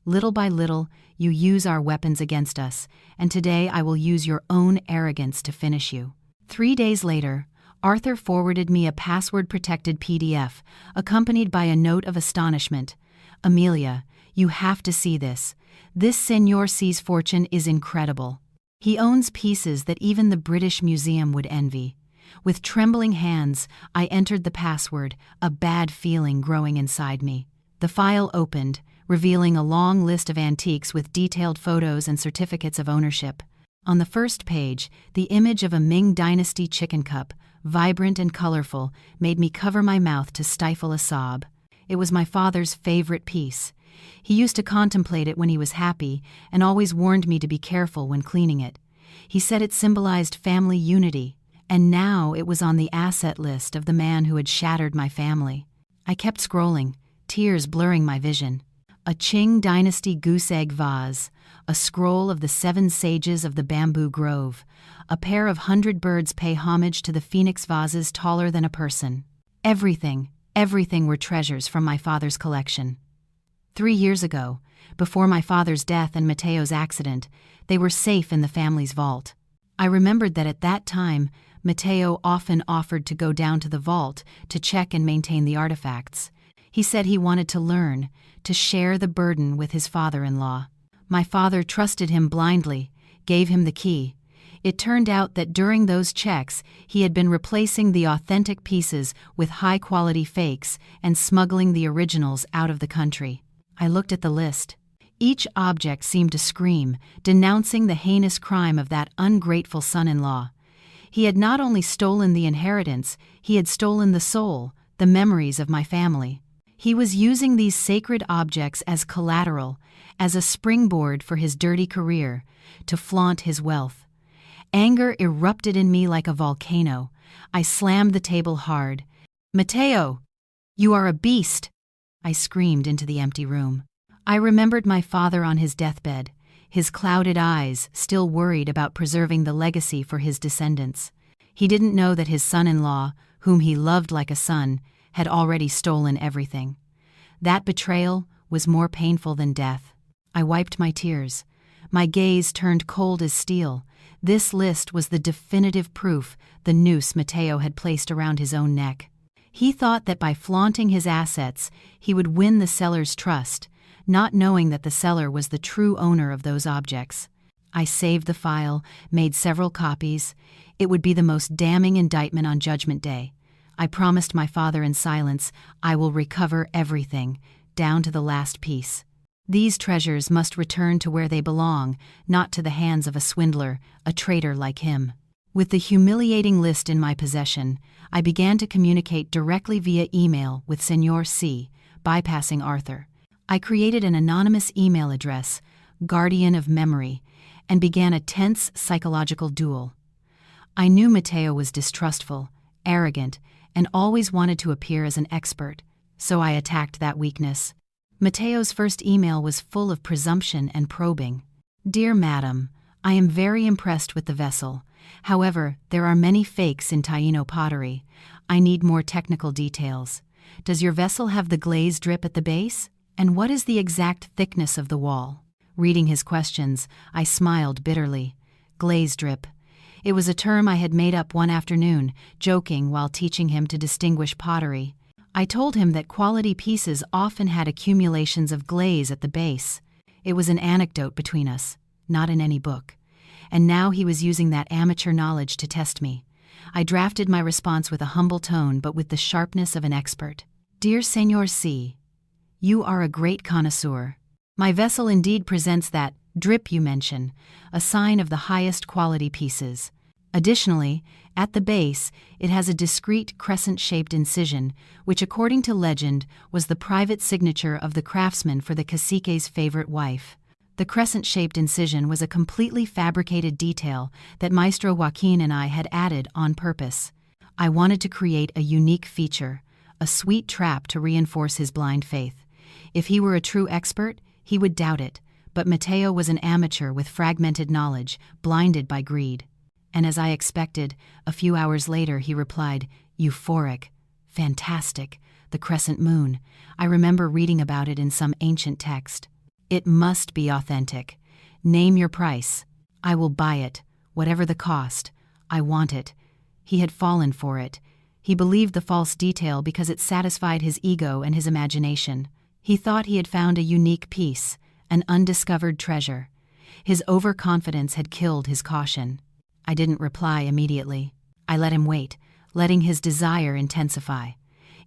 Little by little, you use our weapons against us, and today I will use your own arrogance to finish you. 3 days later, Arthur forwarded me a password-protected PDF, accompanied by a note of astonishment. Amelia, you have to see this. This Senor C's fortune is incredible. He owns pieces that even the British Museum would envy. With trembling hands, I entered the password, a bad feeling growing inside me. The file opened, revealing a long list of antiques with detailed photos and certificates of ownership. On the first page, the image of a Ming Dynasty chicken cup, vibrant and colorful, made me cover my mouth to stifle a sob. It was my father's favorite piece. He used to contemplate it when he was happy and always warned me to be careful when cleaning it. He said it symbolized family unity, and now it was on the asset list of the man who had shattered my family. I kept scrolling, tears blurring my vision. A Qing Dynasty goose egg vase, a scroll of the 7 sages of the bamboo grove, a pair of 100 birds pay homage to the phoenix vases taller than a person. Everything were treasures from my father's collection. 3 years ago, before my father's death and Mateo's accident, they were safe in the family's vault. I remembered that at that time, Mateo often offered to go down to the vault to check and maintain the artifacts. He said he wanted to learn, to share the burden with his father-in-law. My father trusted him blindly, gave him the key. It turned out that during those checks, he had been replacing the authentic pieces with high-quality fakes and smuggling the originals out of the country. I looked at the list. Each object seemed to scream, denouncing the heinous crime of that ungrateful son-in-law. He had not only stolen the inheritance, he had stolen the soul, the memories of my family. He was using these sacred objects as collateral, as a springboard for his dirty career, to flaunt his wealth. Anger erupted in me like a volcano. I slammed the table hard. "Mateo, you are a beast!" I screamed into the empty room. I remembered my father on his deathbed, his clouded eyes still worried about preserving the legacy for his descendants. He didn't know that his son-in-law, whom he loved like a son, had already stolen everything. That betrayal was more painful than death. I wiped my tears. My gaze turned cold as steel. This list was the definitive proof, the noose Mateo had placed around his own neck. He thought that by flaunting his assets, he would win the seller's trust, not knowing that the seller was the true owner of those objects. I saved the file, made several copies. It would be the most damning indictment on Judgment Day. I promised my father in silence, I will recover everything, down to the last piece. These treasures must return to where they belong, not to the hands of a swindler, a traitor like him. With the humiliating list in my possession, I began to communicate directly via email with Senor C, bypassing Arthur. I created an anonymous email address, Guardian of Memory, and began a tense psychological duel. I knew Mateo was distrustful, arrogant, and always wanted to appear as an expert, so I attacked that weakness. Mateo's first email was full of presumption and probing. "Dear Madam, I am very impressed with the vessel. However, there are many fakes in Taino pottery. I need more technical details. Does your vessel have the glaze drip at the base? And what is the exact thickness of the wall?" Reading his questions, I smiled bitterly. Glaze drip. It was a term I had made up one afternoon, joking while teaching him to distinguish pottery. I told him that quality pieces often had accumulations of glaze at the base. It was an anecdote between us, not in any book. And now he was using that amateur knowledge to test me. I drafted my response with a humble tone but with the sharpness of an expert. Dear Señor C., you are a great connoisseur. My vessel indeed presents that drip you mention, a sign of the highest quality pieces. Additionally, at the base, it has a discreet crescent-shaped incision, which according to legend was the private signature of the craftsman for the cacique's favorite wife. The crescent-shaped incision was a completely fabricated detail that Maestro Joaquin and I had added on purpose. I wanted to create a unique feature, a sweet trap to reinforce his blind faith. If he were a true expert, he would doubt it, but Mateo was an amateur with fragmented knowledge, blinded by greed. And as I expected, a few hours later he replied, euphoric, fantastic, the crescent moon. I remember reading about it in some ancient text. It must be authentic. Name your price. I will buy it, whatever the cost. I want it. He had fallen for it. He believed the false detail because it satisfied his ego and his imagination. He thought he had found a unique piece, an undiscovered treasure. His overconfidence had killed his caution. I didn't reply immediately. I let him wait, letting his desire intensify.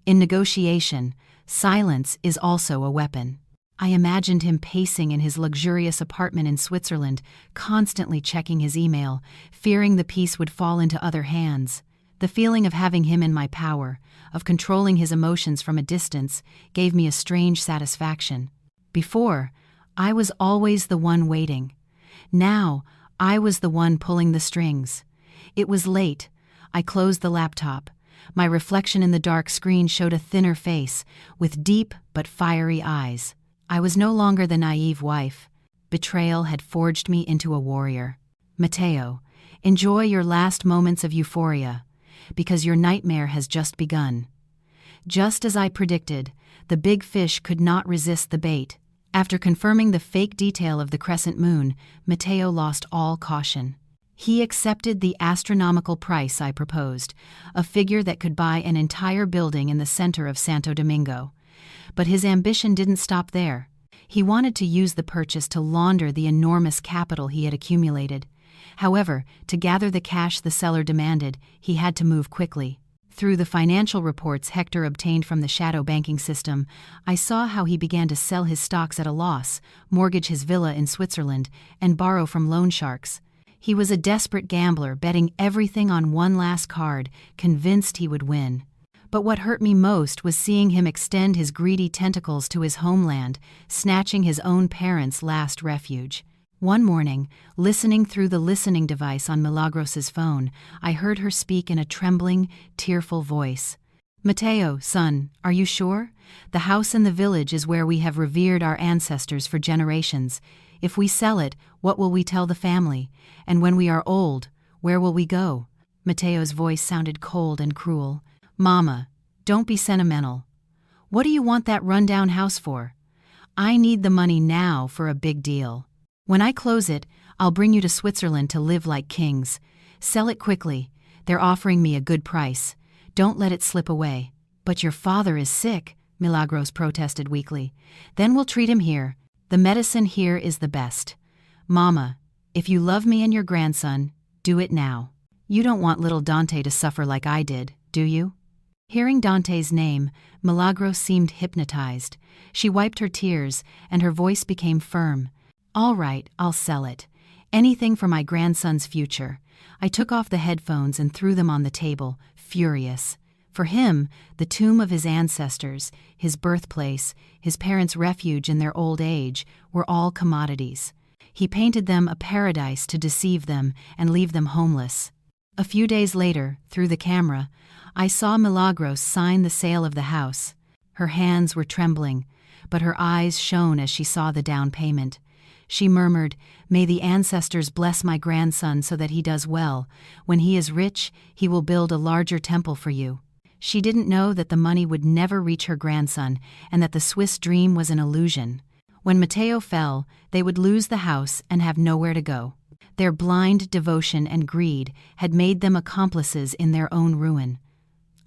In negotiation, silence is also a weapon. I imagined him pacing in his luxurious apartment in Switzerland, constantly checking his email, fearing the piece would fall into other hands. The feeling of having him in my power, of controlling his emotions from a distance, gave me a strange satisfaction. Before, I was always the one waiting. Now, I was the one pulling the strings. It was late. I closed the laptop. My reflection in the dark screen showed a thinner face, with deep but fiery eyes. I was no longer the naive wife. Betrayal had forged me into a warrior. Mateo, enjoy your last moments of euphoria, because your nightmare has just begun. Just as I predicted, the big fish could not resist the bait. After confirming the fake detail of the crescent moon, Mateo lost all caution. He accepted the astronomical price I proposed, a figure that could buy an entire building in the center of Santo Domingo. But his ambition didn't stop there. He wanted to use the purchase to launder the enormous capital he had accumulated. However, to gather the cash the seller demanded, he had to move quickly. Through the financial reports Hector obtained from the shadow banking system, I saw how he began to sell his stocks at a loss, mortgage his villa in Switzerland, and borrow from loan sharks. He was a desperate gambler, betting everything on one last card, convinced he would win. But what hurt me most was seeing him extend his greedy tentacles to his homeland, snatching his own parents' last refuge. One morning, listening through the listening device on Milagros's phone, I heard her speak in a trembling, tearful voice. Mateo, son, are you sure? The house in the village is where we have revered our ancestors for generations. If we sell it, what will we tell the family? And when we are old, where will we go? Mateo's voice sounded cold and cruel. Mama, don't be sentimental. What do you want that rundown house for? I need the money now for a big deal. When I close it, I'll bring you to Switzerland to live like kings. Sell it quickly. They're offering me a good price. Don't let it slip away. But your father is sick, Milagros protested weakly. Then we'll treat him here. The medicine here is the best. Mama, if you love me and your grandson, do it now. You don't want little Dante to suffer like I did, do you? Hearing Dante's name, Milagros seemed hypnotized. She wiped her tears, and her voice became firm. All right, I'll sell it. Anything for my grandson's future. I took off the headphones and threw them on the table, furious. For him, the tomb of his ancestors, his birthplace, his parents' refuge in their old age, were all commodities. He painted them a paradise to deceive them and leave them homeless. A few days later, through the camera, I saw Milagros sign the sale of the house. Her hands were trembling, but her eyes shone as she saw the down payment. She murmured, "May the ancestors bless my grandson so that he does well. When he is rich, he will build a larger temple for you." She didn't know that the money would never reach her grandson and that the Swiss dream was an illusion. When Mateo fell, they would lose the house and have nowhere to go. Their blind devotion and greed had made them accomplices in their own ruin.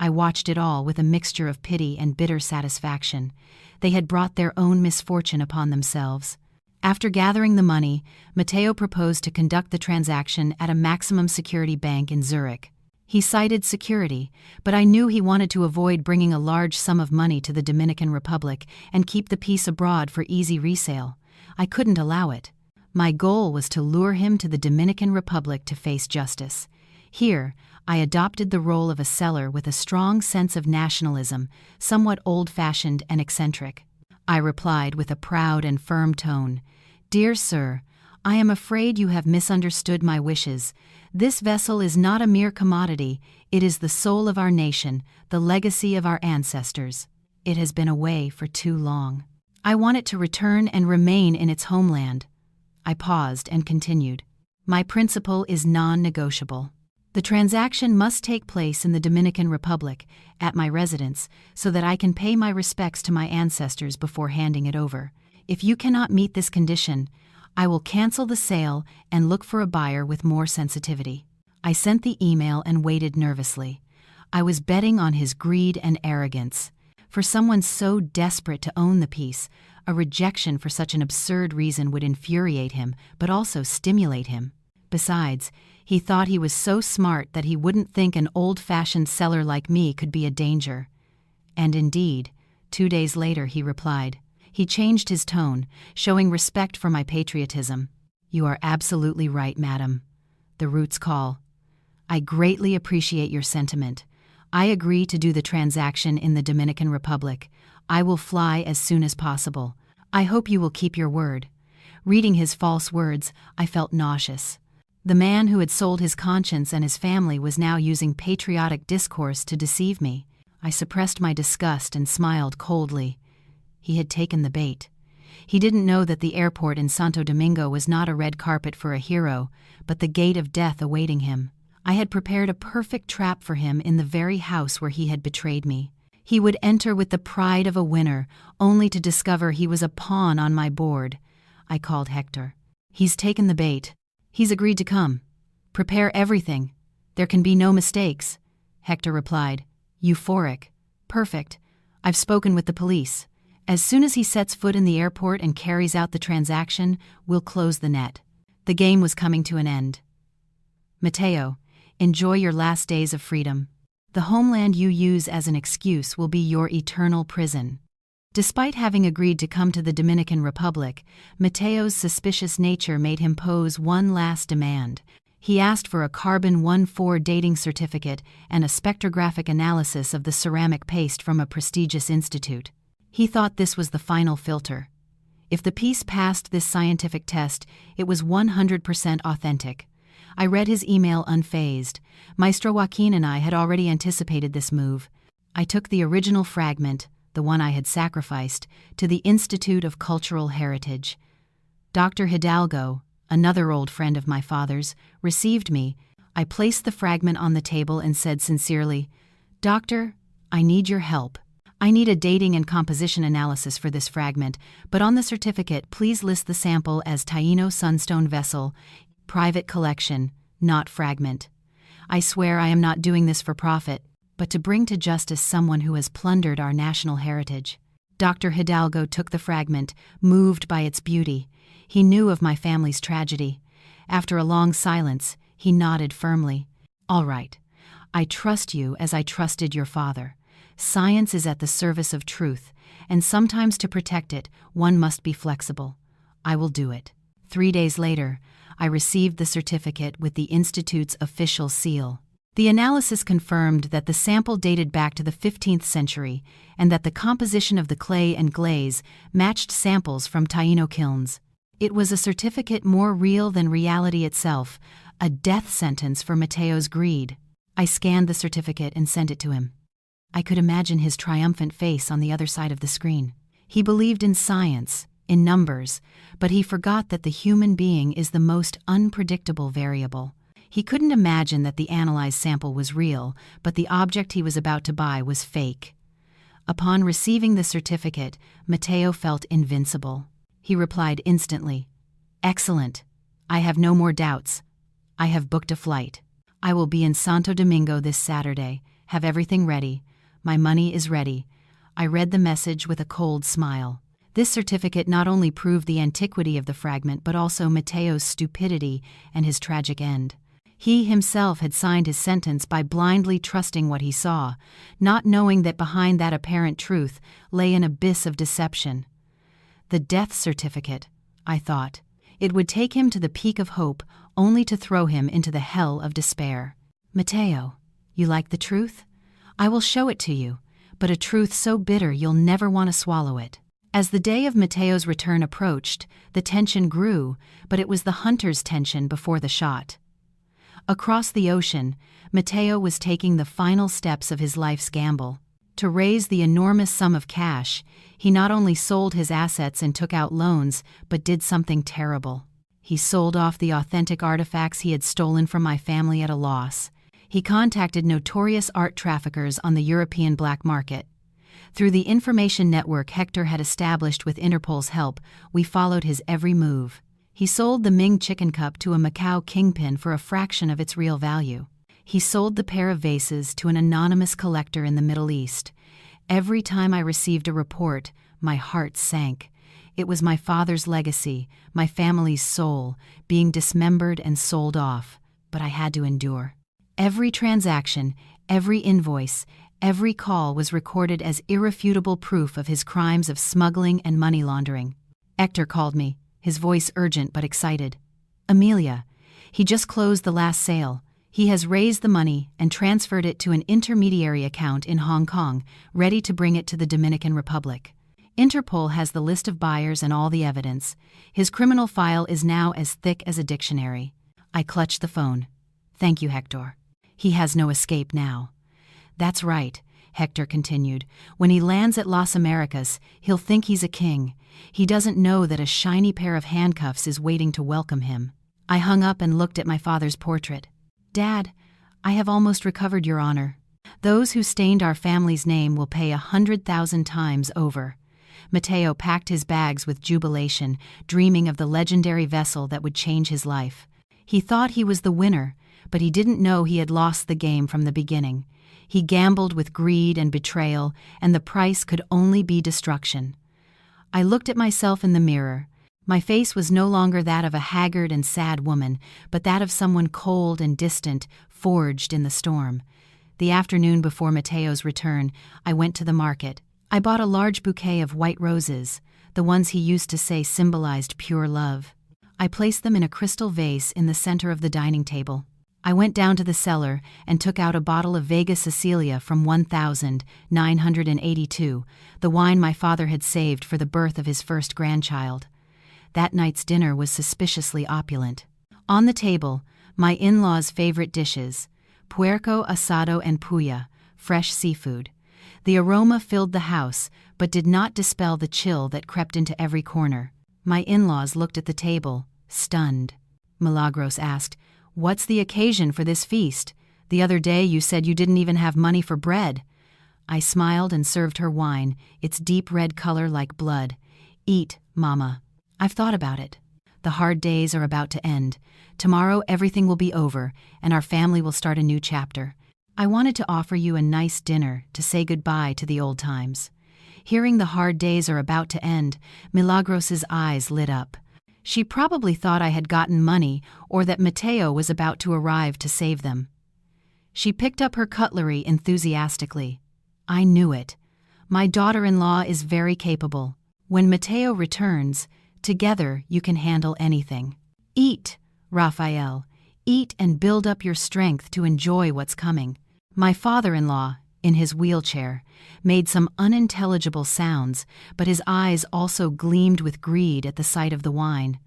I watched it all with a mixture of pity and bitter satisfaction. They had brought their own misfortune upon themselves. After gathering the money, Mateo proposed to conduct the transaction at a maximum security bank in Zurich. He cited security, but I knew he wanted to avoid bringing a large sum of money to the Dominican Republic and keep the piece abroad for easy resale. I couldn't allow it. My goal was to lure him to the Dominican Republic to face justice. Here, I adopted the role of a seller with a strong sense of nationalism, somewhat old-fashioned and eccentric. I replied with a proud and firm tone, "Dear sir, I am afraid you have misunderstood my wishes. This vessel is not a mere commodity, it is the soul of our nation, the legacy of our ancestors. It has been away for too long. I want it to return and remain in its homeland." I paused and continued, "My principle is non-negotiable. The transaction must take place in the Dominican Republic, at my residence, so that I can pay my respects to my ancestors before handing it over. If you cannot meet this condition, I will cancel the sale and look for a buyer with more sensitivity." I sent the email and waited nervously. I was betting on his greed and arrogance. For someone so desperate to own the piece, a rejection for such an absurd reason would infuriate him, but also stimulate him. Besides, he thought he was so smart that he wouldn't think an old-fashioned seller like me could be a danger. And indeed, 2 days later he replied. He changed his tone, showing respect for my patriotism. "You are absolutely right, madam. The roots call. I greatly appreciate your sentiment. I agree to do the transaction in the Dominican Republic. I will fly as soon as possible. I hope you will keep your word." Reading his false words, I felt nauseous. The man who had sold his conscience and his family was now using patriotic discourse to deceive me. I suppressed my disgust and smiled coldly. He had taken the bait. He didn't know that the airport in Santo Domingo was not a red carpet for a hero, but the gate of death awaiting him. I had prepared a perfect trap for him in the very house where he had betrayed me. He would enter with the pride of a winner, only to discover he was a pawn on my board. I called Hector. "He's taken the bait. He's agreed to come. Prepare everything. There can be no mistakes." Hector replied, euphoric. "Perfect. I've spoken with the police. As soon as he sets foot in the airport and carries out the transaction, we'll close the net." The game was coming to an end. "Mateo, enjoy your last days of freedom. The homeland you use as an excuse will be your eternal prison." Despite having agreed to come to the Dominican Republic, Mateo's suspicious nature made him pose one last demand. He asked for a carbon-14 dating certificate and a spectrographic analysis of the ceramic paste from a prestigious institute. He thought this was the final filter. If the piece passed this scientific test, it was 100% authentic. I read his email unfazed. Maestro Joaquin and I had already anticipated this move. I took the original fragment, the one I had sacrificed, to the Institute of Cultural Heritage. Dr. Hidalgo, another old friend of my father's, received me. I placed the fragment on the table and said sincerely, "Doctor, I need your help. I need a dating and composition analysis for this fragment, but on the certificate, please list the sample as Taino Sunstone Vessel, private collection, not fragment. I swear I am not doing this for profit, but to bring to justice someone who has plundered our national heritage." Dr. Hidalgo took the fragment, moved by its beauty. He knew of my family's tragedy. After a long silence, he nodded firmly. "All right. I trust you as I trusted your father. Science is at the service of truth, and sometimes to protect it, one must be flexible. I will do it." 3 days later, I received the certificate with the Institute's official seal. The analysis confirmed that the sample dated back to the 15th century and that the composition of the clay and glaze matched samples from Taino kilns. It was a certificate more real than reality itself, a death sentence for Mateo's greed. I scanned the certificate and sent it to him. I could imagine his triumphant face on the other side of the screen. He believed in science, in numbers, but he forgot that the human being is the most unpredictable variable. He couldn't imagine that the analyzed sample was real, but the object he was about to buy was fake. Upon receiving the certificate, Mateo felt invincible. He replied instantly, "Excellent. I have no more doubts. I have booked a flight. I will be in Santo Domingo this Saturday. Have everything ready. My money is ready." I read the message with a cold smile. This certificate not only proved the antiquity of the fragment but also Mateo's stupidity and his tragic end. He himself had signed his sentence by blindly trusting what he saw, not knowing that behind that apparent truth lay an abyss of deception. The death certificate, I thought. It would take him to the peak of hope, only to throw him into the hell of despair. Mateo, you like the truth? I will show it to you, but a truth so bitter you'll never want to swallow it. As the day of Mateo's return approached, the tension grew, but it was the hunter's tension before the shot. Across the ocean, Mateo was taking the final steps of his life's gamble. To raise the enormous sum of cash, he not only sold his assets and took out loans, but did something terrible. He sold off the authentic artifacts he had stolen from my family at a loss. He contacted notorious art traffickers on the European black market. Through the information network Hector had established with Interpol's help, we followed his every move. He sold the Ming Chicken Cup to a Macau kingpin for a fraction of its real value. He sold the pair of vases to an anonymous collector in the Middle East. Every time I received a report, my heart sank. It was my father's legacy, my family's soul, being dismembered and sold off, but I had to endure. Every transaction, every invoice, every call was recorded as irrefutable proof of his crimes of smuggling and money laundering. Hector called me, his voice urgent but excited. Amelia, he just closed the last sale. He has raised the money and transferred it to an intermediary account in Hong Kong, ready to bring it to the Dominican Republic. Interpol has the list of buyers and all the evidence. His criminal file is now as thick as a dictionary. I clutched the phone. Thank you, Hector. He has no escape now. That's right, Hector continued. When he lands at Las Americas, he'll think he's a king. He doesn't know that a shiny pair of handcuffs is waiting to welcome him. I hung up and looked at my father's portrait. Dad, I have almost recovered your honor. Those who stained our family's name will pay 100,000 times over. Mateo packed his bags with jubilation, dreaming of the legendary vessel that would change his life. He thought he was the winner, but he didn't know he had lost the game from the beginning. He gambled with greed and betrayal, and the price could only be destruction. I looked at myself in the mirror. My face was no longer that of a haggard and sad woman, but that of someone cold and distant, forged in the storm. The afternoon before Mateo's return, I went to the market. I bought a large bouquet of white roses, the ones he used to say symbolized pure love. I placed them in a crystal vase in the center of the dining table. I went down to the cellar and took out a bottle of Vega Sicilia from 1982, the wine my father had saved for the birth of his first grandchild. That night's dinner was suspiciously opulent. On the table, my in-laws' favorite dishes, puerco asado and puya, fresh seafood. The aroma filled the house, but did not dispel the chill that crept into every corner. My in-laws looked at the table, stunned. Milagros asked, "What's the occasion for this feast? The other day you said you didn't even have money for bread." I smiled and served her wine, its deep red color like blood. "Eat, Mama. I've thought about it. The hard days are about to end. Tomorrow everything will be over, and our family will start a new chapter. I wanted to offer you a nice dinner to say goodbye to the old times." Hearing the hard days are about to end, Milagros's eyes lit up. She probably thought I had gotten money or that Mateo was about to arrive to save them. She picked up her cutlery enthusiastically. I knew it. My daughter-in-law is very capable. When Mateo returns, together you can handle anything. Eat, Raphael. Eat and build up your strength to enjoy what's coming. My father-in-law, in his wheelchair, made some unintelligible sounds, but his eyes also gleamed with greed at the sight of the wine.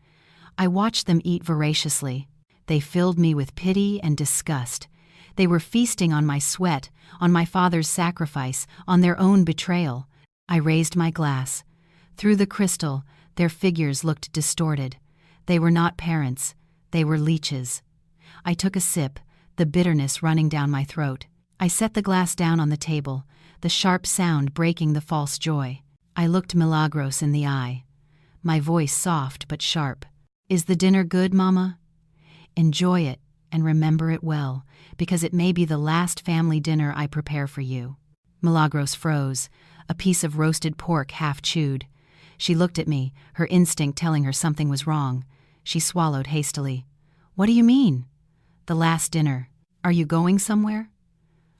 I watched them eat voraciously. They filled me with pity and disgust. They were feasting on my sweat, on my father's sacrifice, on their own betrayal. I raised my glass. Through the crystal, their figures looked distorted. They were not parents. They were leeches. I took a sip, the bitterness running down my throat. I set the glass down on the table, the sharp sound breaking the false joy. I looked Milagros in the eye. My voice soft but sharp. "Is the dinner good, Mama? Enjoy it and remember it well, because it may be the last family dinner I prepare for you." Milagros froze, a piece of roasted pork half chewed. She looked at me, her instinct telling her something was wrong. She swallowed hastily. "What do you mean?" The last dinner. Are you going somewhere?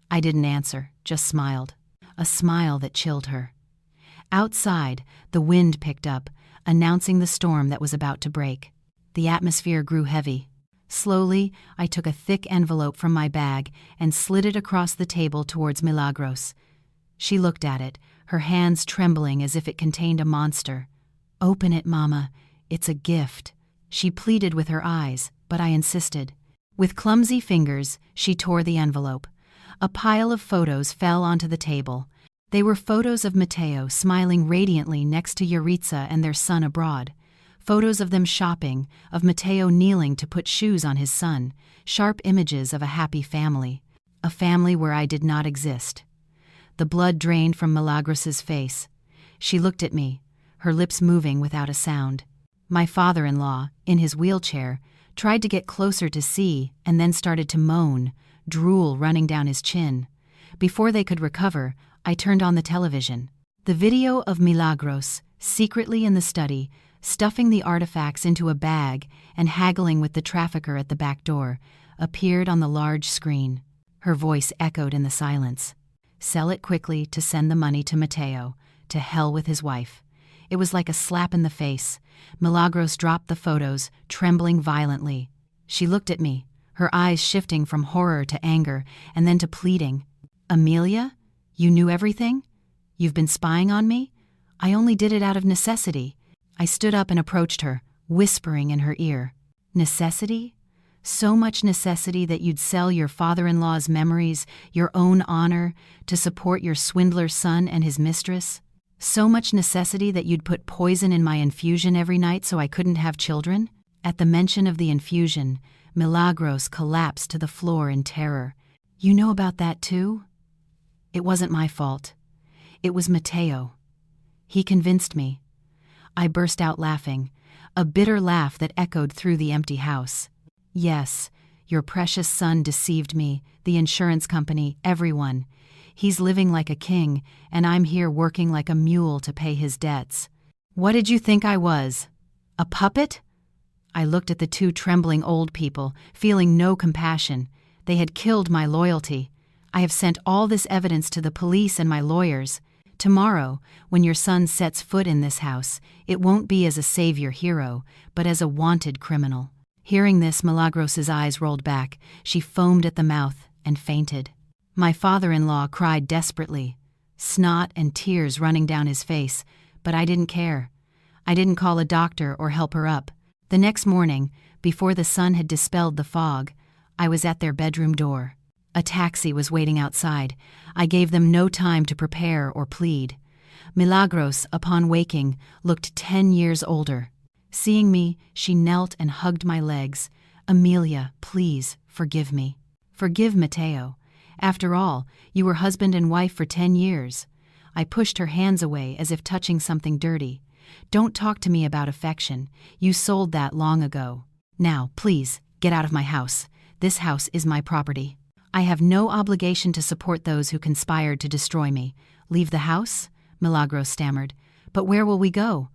I didn't answer, just smiled. A smile that chilled her. Outside, the wind picked up, announcing the storm that was about to break. The atmosphere grew heavy. Slowly, I took a thick envelope from my bag and slid it across the table towards Milagros. She looked at it, her hands trembling as if it contained a monster. "Open it, Mama. It's a gift." She pleaded with her eyes, but I insisted. With clumsy fingers, she tore the envelope. A pile of photos fell onto the table. They were photos of Mateo smiling radiantly next to Yaritza and their son abroad. Photos of them shopping, of Mateo kneeling to put shoes on his son, sharp images of a happy family. A family where I did not exist. The blood drained from Milagros's face. She looked at me, her lips moving without a sound. My father-in-law, in his wheelchair, tried to get closer to see and then started to moan, drool running down his chin. Before they could recover, I turned on the television. The video of Milagros, secretly in the study, stuffing the artifacts into a bag and haggling with the trafficker at the back door, appeared on the large screen. Her voice echoed in the silence. "Sell it quickly to send the money to Mateo. To hell with his wife." It was like a slap in the face. Milagros dropped the photos, trembling violently. She looked at me, her eyes shifting from horror to anger and then to pleading. "Amelia? You knew everything? You've been spying on me? I only did it out of necessity." I stood up and approached her, whispering in her ear. "Necessity? So much necessity that you'd sell your father-in-law's memories, your own honor, to support your swindler son and his mistress? So much necessity that you'd put poison in my infusion every night so I couldn't have children?" At the mention of the infusion, Milagros collapsed to the floor in terror. "You know about that too?" "It wasn't my fault. It was Mateo. He convinced me." I burst out laughing, a bitter laugh that echoed through the empty house. "Yes, your precious son deceived me, the insurance company, everyone. He's living like a king, and I'm here working like a mule to pay his debts. What did you think I was? A puppet?" I looked at the two trembling old people, feeling no compassion. They had killed my loyalty. I have sent all this evidence to the police and my lawyers. Tomorrow, when your son sets foot in this house, it won't be as a savior hero, but as a wanted criminal." Hearing this, Milagros's eyes rolled back. She foamed at the mouth and fainted. My father-in-law cried desperately, snot and tears running down his face, but I didn't care. I didn't call a doctor or help her up. The next morning, before the sun had dispelled the fog, I was at their bedroom door. A taxi was waiting outside. I gave them no time to prepare or plead. Milagros, upon waking, looked 10 years older. Seeing me, she knelt and hugged my legs. "Amelia, please, forgive me. Forgive Mateo. After all, you were husband and wife for 10 years. I pushed her hands away as if touching something dirty. "Don't talk to me about affection. You sold that long ago. Now, please, get out of my house. This house is my property. I have no obligation to support those who conspired to destroy me." "Leave the house?" Milagros stammered. "But where will we go?"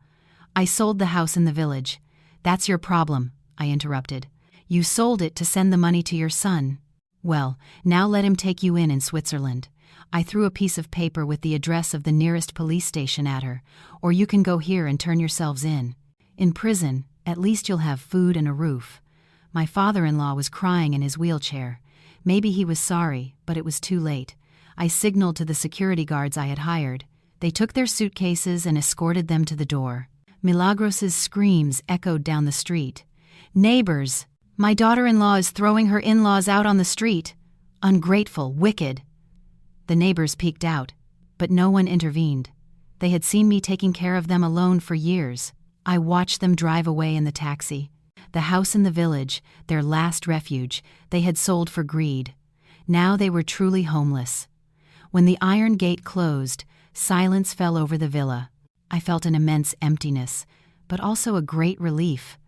"I sold the house in the village." "That's your problem," I interrupted. "You sold it to send the money to your son. Well, now let him take you in Switzerland." I threw a piece of paper with the address of the nearest police station at her. "Or you can go here and turn yourselves in. In prison, at least you'll have food and a roof." My father-in-law was crying in his wheelchair. Maybe he was sorry, but it was too late. I signaled to the security guards I had hired. They took their suitcases and escorted them to the door. Milagros's screams echoed down the street. "Neighbors! My daughter-in-law is throwing her in-laws out on the street. Ungrateful, wicked." The neighbors peeked out, but no one intervened. They had seen me taking care of them alone for years. I watched them drive away in the taxi. The house in the village, their last refuge, they had sold for greed. Now they were truly homeless. When the iron gate closed, silence fell over the villa. I felt an immense emptiness, but also a great relief.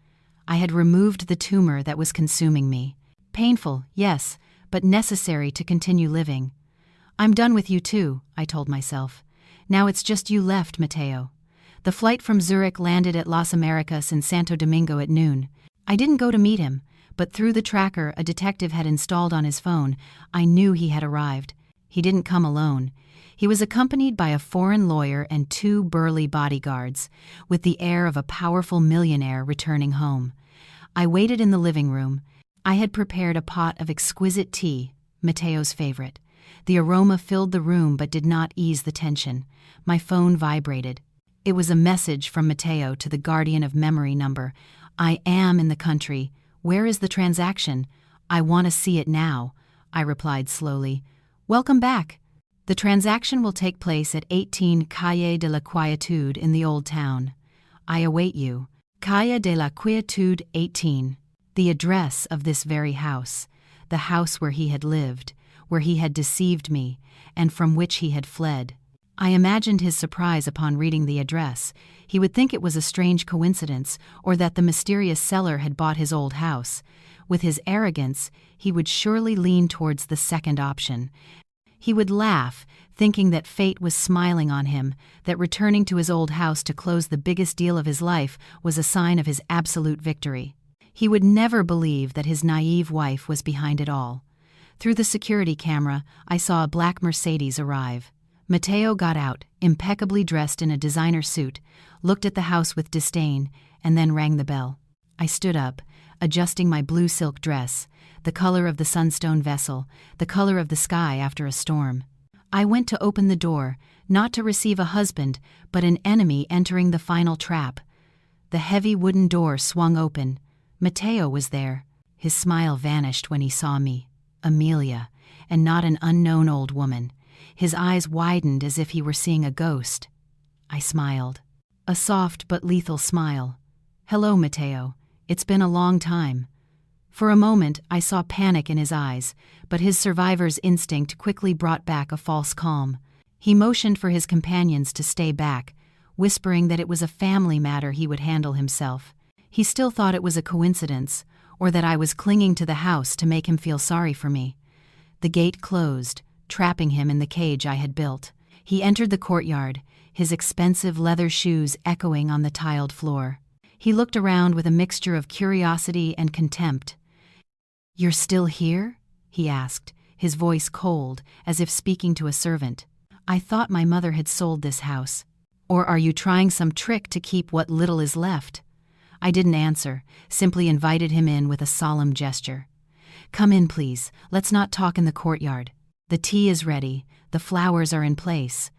I had removed the tumor that was consuming me. Painful, yes, but necessary to continue living. "I'm done with you too," I told myself. "Now it's just you left, Mateo." The flight from Zurich landed at Las Americas in Santo Domingo at noon. I didn't go to meet him, but through the tracker a detective had installed on his phone, I knew he had arrived. He didn't come alone. He was accompanied by a foreign lawyer and 2 burly bodyguards, with the air of a powerful millionaire returning home. I waited in the living room. I had prepared a pot of exquisite tea, Mateo's favorite. The aroma filled the room but did not ease the tension. My phone vibrated. It was a message from Mateo to the Guardian of Memory number. "I am in the country. Where is the transaction? I want to see it now," I replied slowly. "Welcome back. The transaction will take place at 18 Calle de la Quietude in the Old Town. I await you. Calle de la Quietude 18. The address of this very house, the house where he had lived, where he had deceived me, and from which he had fled." I imagined his surprise upon reading the address. He would think it was a strange coincidence, or that the mysterious seller had bought his old house. With his arrogance, he would surely lean towards the second option. He would laugh, thinking that fate was smiling on him, that returning to his old house to close the biggest deal of his life was a sign of his absolute victory. He would never believe that his naive wife was behind it all. Through the security camera, I saw a black Mercedes arrive. Mateo got out, impeccably dressed in a designer suit, looked at the house with disdain, and then rang the bell. I stood up, adjusting my blue silk dress, the color of the Sunstone vessel, the color of the sky after a storm. I went to open the door, not to receive a husband, but an enemy entering the final trap. The heavy wooden door swung open. Mateo was there. His smile vanished when he saw me, Amelia, and not an unknown old woman. His eyes widened as if he were seeing a ghost. I smiled. A soft but lethal smile. "Hello, Mateo. It's been a long time." For a moment, I saw panic in his eyes, but his survivor's instinct quickly brought back a false calm. He motioned for his companions to stay back, whispering that it was a family matter he would handle himself. He still thought it was a coincidence, or that I was clinging to the house to make him feel sorry for me. The gate closed, trapping him in the cage I had built. He entered the courtyard, his expensive leather shoes echoing on the tiled floor. He looked around with a mixture of curiosity and contempt. "You're still here?" he asked, his voice cold, as if speaking to a servant. "I thought my mother had sold this house. Or are you trying some trick to keep what little is left?" I didn't answer, simply invited him in with a solemn gesture. "Come in, please. Let's not talk in the courtyard. The tea is ready, the flowers are in place.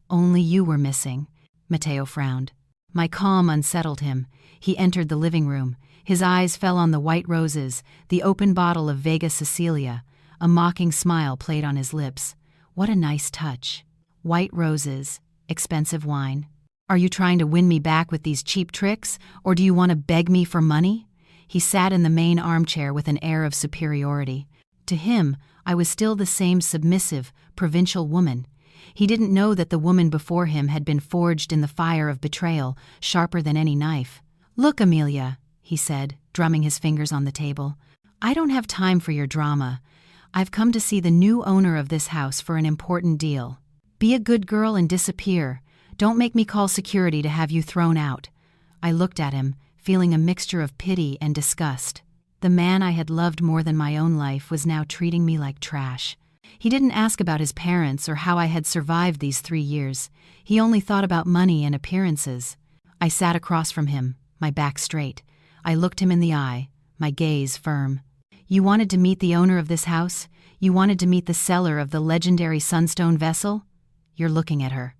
Only you were missing." Mateo frowned. My calm unsettled him. He entered the living room. His eyes fell on the white roses, the open bottle of Vega Sicilia. A mocking smile played on his lips. What a nice touch. White roses, expensive wine. "Are you trying to win me back with these cheap tricks, or do you want to beg me for money?" He sat in the main armchair with an air of superiority. To him, I was still the same submissive, provincial woman. He didn't know that the woman before him had been forged in the fire of betrayal, sharper than any knife. "Look, Amelia," he said, drumming his fingers on the table. "I don't have time for your drama. I've come to see the new owner of this house for an important deal. Be a good girl and disappear. Don't make me call security to have you thrown out." I looked at him, feeling a mixture of pity and disgust. The man I had loved more than my own life was now treating me like trash. He didn't ask about his parents or how I had survived these 3 years. He only thought about money and appearances. I sat across from him, my back straight. I looked him in the eye, my gaze firm. "You wanted to meet the owner of this house? You wanted to meet the seller of the legendary Sunstone vessel? You're looking at her."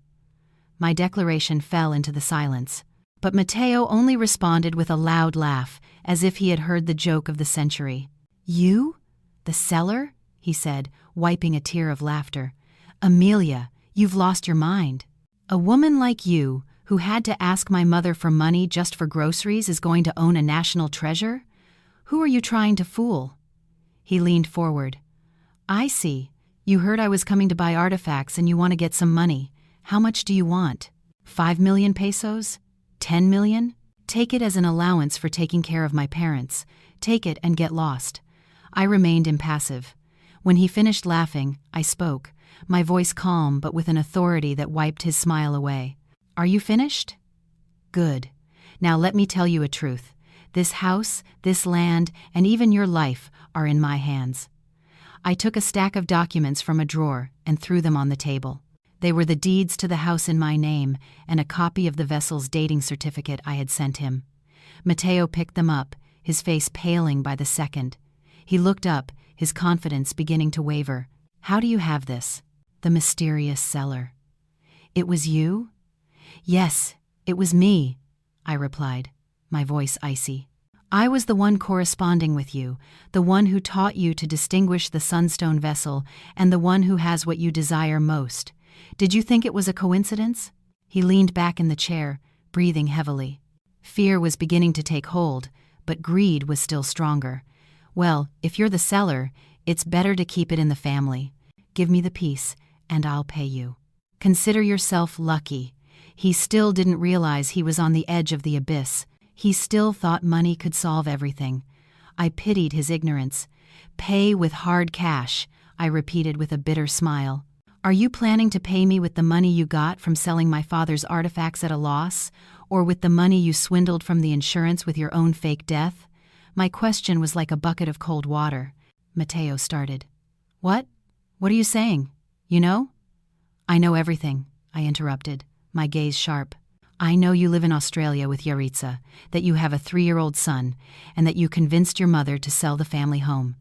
My declaration fell into the silence. But Mateo only responded with a loud laugh, as if he had heard the joke of the century. "You? The seller?" he said, wiping a tear of laughter. "Amelia, you've lost your mind. A woman like you, who had to ask my mother for money just for groceries, is going to own a national treasure? Who are you trying to fool?" He leaned forward. "I see. You heard I was coming to buy artifacts and you want to get some money. How much do you want? 5 million pesos? 10 million? Take it as an allowance for taking care of my parents. Take it and get lost." I remained impassive. When he finished laughing, I spoke, my voice calm but with an authority that wiped his smile away. "Are you finished? Good. Now let me tell you a truth. This house, this land, and even your life are in my hands." I took a stack of documents from a drawer and threw them on the table. They were the deeds to the house in my name and a copy of the vessel's dating certificate I had sent him. Matteo picked them up, his face paling by the second. He looked up, his confidence beginning to waver. "How do you have this?" The mysterious seller. "It was you?" "Yes, it was me," I replied, my voice icy. "I was the one corresponding with you, the one who taught you to distinguish the sunstone vessel, and the one who has what you desire most. Did you think it was a coincidence?" He leaned back in the chair, breathing heavily. Fear was beginning to take hold, but greed was still stronger. "Well, if you're the seller, it's better to keep it in the family. Give me the piece, and I'll pay you. Consider yourself lucky." He still didn't realize he was on the edge of the abyss. He still thought money could solve everything. I pitied his ignorance. "Pay with hard cash," I repeated with a bitter smile. "Are you planning to pay me with the money you got from selling my father's artifacts at a loss, or with the money you swindled from the insurance with your own fake death?" My question was like a bucket of cold water. Matteo started. What are you saying? You know?" "I know everything," I interrupted, my gaze sharp. "I know you live in Australia with Yaritza, that you have a 3-year-old son, and that you convinced your mother to sell the family home.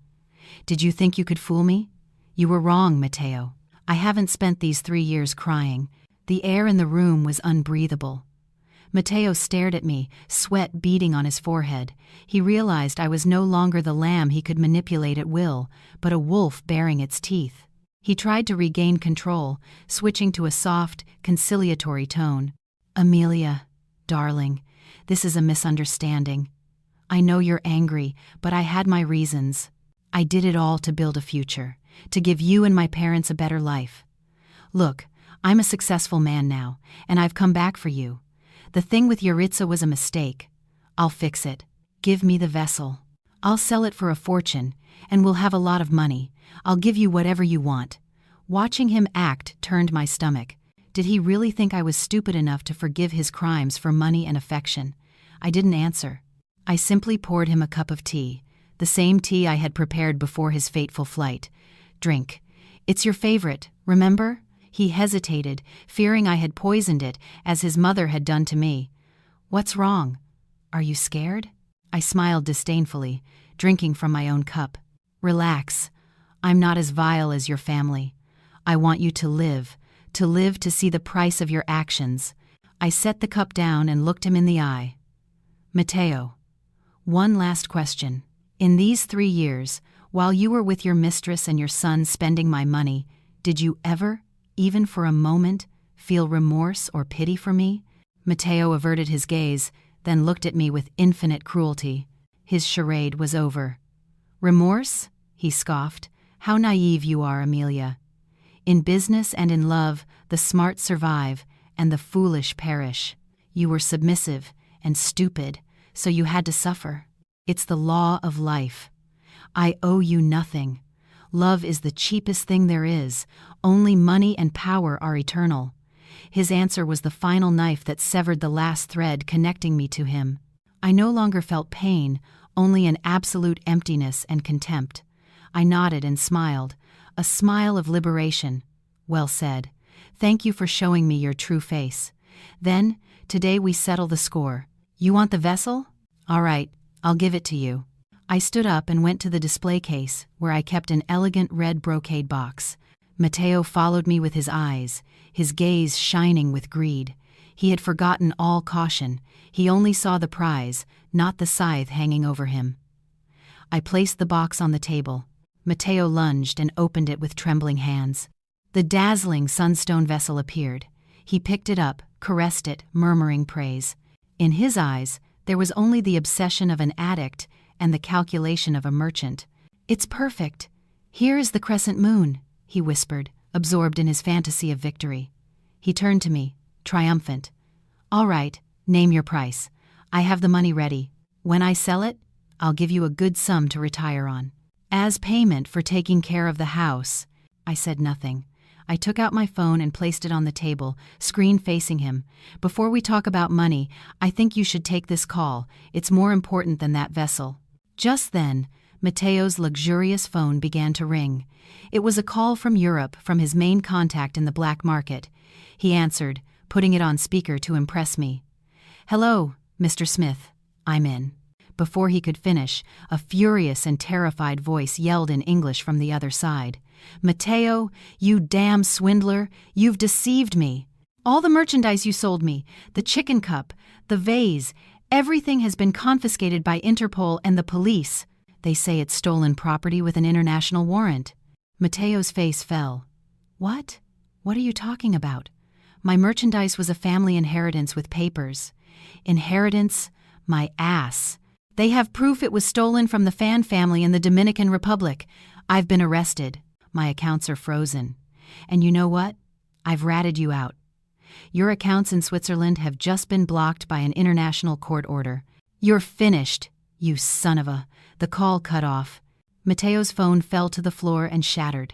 Did you think you could fool me? You were wrong, Matteo. I haven't spent these 3 years crying. The air in the room was unbreathable." Matteo stared at me, sweat beading on his forehead. He realized I was no longer the lamb he could manipulate at will, but a wolf baring its teeth. He tried to regain control, switching to a soft, conciliatory tone. "Amelia, darling, this is a misunderstanding. I know you're angry, but I had my reasons. I did it all to build a future, to give you and my parents a better life. Look, I'm a successful man now, and I've come back for you. The thing with Yaritza was a mistake. I'll fix it. Give me the vessel. I'll sell it for a fortune, and we'll have a lot of money. I'll give you whatever you want." Watching him act turned my stomach. Did he really think I was stupid enough to forgive his crimes for money and affection? I didn't answer. I simply poured him a cup of tea, the same tea I had prepared before his fateful flight. "Drink. It's your favorite, remember?" He hesitated, fearing I had poisoned it, as his mother had done to me. "What's wrong? Are you scared?" I smiled disdainfully, drinking from my own cup. "Relax. I'm not as vile as your family. I want you to live to see the price of your actions." I set the cup down and looked him in the eye. "Matteo, one last question. In these 3 years, while you were with your mistress and your son spending my money, did you ever, even for a moment, feel remorse or pity for me?" Matteo averted his gaze, then looked at me with infinite cruelty. His charade was over. "Remorse?" he scoffed. "How naive you are, Amelia. In business and in love, the smart survive, and the foolish perish. You were submissive and stupid, so you had to suffer. It's the law of life. I owe you nothing. Love is the cheapest thing there is. Only money and power are eternal." His answer was the final knife that severed the last thread connecting me to him. I no longer felt pain, only an absolute emptiness and contempt. I nodded and smiled, a smile of liberation. "Well said. Thank you for showing me your true face. Then, today we settle the score. You want the vessel? All right, I'll give it to you." I stood up and went to the display case, where I kept an elegant red brocade box. Matteo followed me with his eyes, his gaze shining with greed. He had forgotten all caution. He only saw the prize, not the scythe hanging over him. I placed the box on the table. Matteo lunged and opened it with trembling hands. The dazzling sunstone vessel appeared. He picked it up, caressed it, murmuring praise. In his eyes, there was only the obsession of an addict and the calculation of a merchant. "It's perfect. Here is the crescent moon," he whispered, absorbed in his fantasy of victory. He turned to me, triumphant. "All right, name your price. I have the money ready. When I sell it, I'll give you a good sum to retire on." "As payment for taking care of the house." I said nothing. I took out my phone and placed it on the table, screen facing him. Before we talk about money, I think you should take this call. It's more important than that vessel. Just then, Matteo's luxurious phone began to ring. It was a call from Europe, from his main contact in the black market. He answered, putting it on speaker to impress me. "Hello, Mr. Smith. I'm in." Before he could finish, a furious and terrified voice yelled in English from the other side. "Matteo, you damn swindler, you've deceived me. All the merchandise you sold me, the chicken cup, the vase, everything has been confiscated by Interpol and the police. They say it's stolen property with an international warrant." Matteo's face fell. "What? What are you talking about? My merchandise was a family inheritance with papers." "Inheritance? My ass. They have proof it was stolen from the Fan family in the Dominican Republic. I've been arrested. My accounts are frozen. And you know what? I've ratted you out. Your accounts in Switzerland have just been blocked by an international court order. You're finished, you son of a..." The call cut off. Matteo's phone fell to the floor and shattered.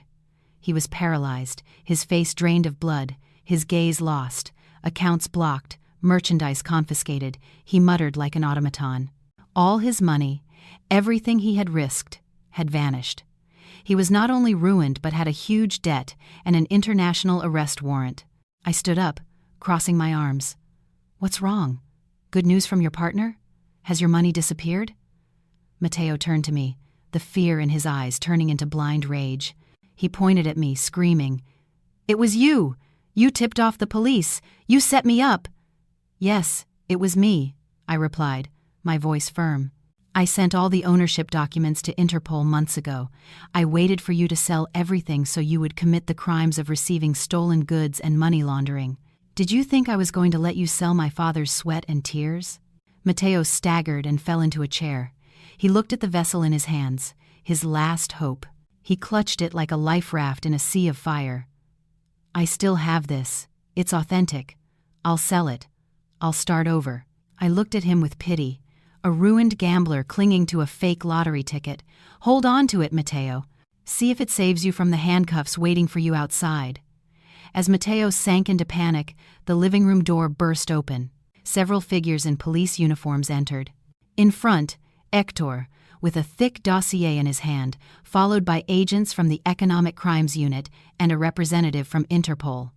He was paralyzed, his face drained of blood, his gaze lost, accounts blocked, merchandise confiscated. He muttered like an automaton. All his money, everything he had risked, had vanished. He was not only ruined but had a huge debt and an international arrest warrant. I stood up, crossing my arms. "What's wrong? Good news from your partner? Has your money disappeared?" Matteo turned to me, the fear in his eyes turning into blind rage. He pointed at me, screaming, "It was you! You tipped off the police! You set me up!" "Yes, it was me," I replied, my voice firm. "I sent all the ownership documents to Interpol months ago. I waited for you to sell everything so you would commit the crimes of receiving stolen goods and money laundering. Did you think I was going to let you sell my father's sweat and tears?" Matteo staggered and fell into a chair. He looked at the vessel in his hands, his last hope. He clutched it like a life raft in a sea of fire. "I still have this. It's authentic. I'll sell it. I'll start over." I looked at him with pity, a ruined gambler clinging to a fake lottery ticket. "Hold on to it, Matteo. See if it saves you from the handcuffs waiting for you outside." As Matteo sank into panic, the living room door burst open. Several figures in police uniforms entered. In front, Hector, with a thick dossier in his hand, followed by agents from the Economic Crimes Unit and a representative from Interpol.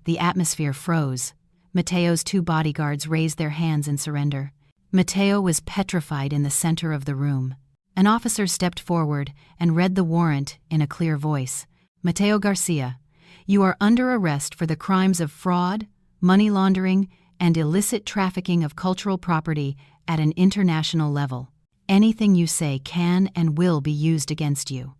The atmosphere froze. Matteo's two bodyguards raised their hands in surrender. Matteo was petrified in the center of the room. An officer stepped forward and read the warrant in a clear voice. "Matteo Garcia, you are under arrest for the crimes of fraud, money laundering, and illicit trafficking of cultural property at an international level. Anything you say can and will be used against you."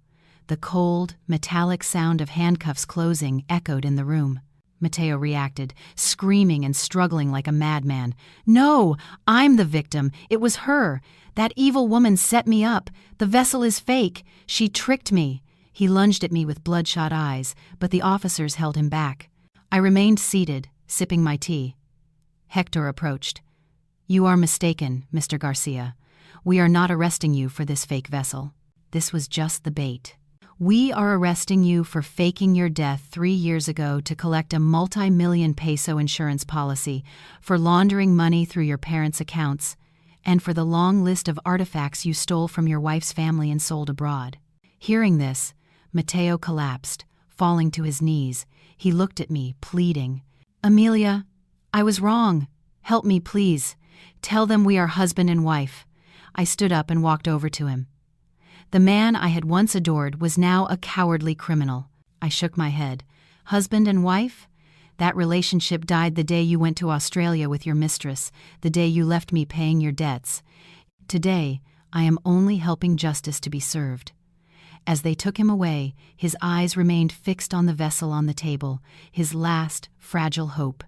The cold, metallic sound of handcuffs closing echoed in the room. Matteo reacted, screaming and struggling like a madman. "No, I'm the victim. It was her. That evil woman set me up. The vessel is fake. She tricked me." He lunged at me with bloodshot eyes, but the officers held him back. I remained seated, sipping my tea. Hector approached. "You are mistaken, Mr. Garcia. We are not arresting you for this fake vessel. This was just the bait. We are arresting you for faking your death 3 years ago to collect a multi-million peso insurance policy, for laundering money through your parents' accounts, and for the long list of artifacts you stole from your wife's family and sold abroad." Hearing this, Matteo collapsed, falling to his knees. He looked at me, pleading. "Amelia, I was wrong. Help me, please. Tell them we are husband and wife." I stood up and walked over to him. The man I had once adored was now a cowardly criminal. I shook my head. "Husband and wife? That relationship died the day you went to Australia with your mistress, the day you left me paying your debts. Today, I am only helping justice to be served." As they took him away, his eyes remained fixed on the vessel on the table, his last, fragile hope.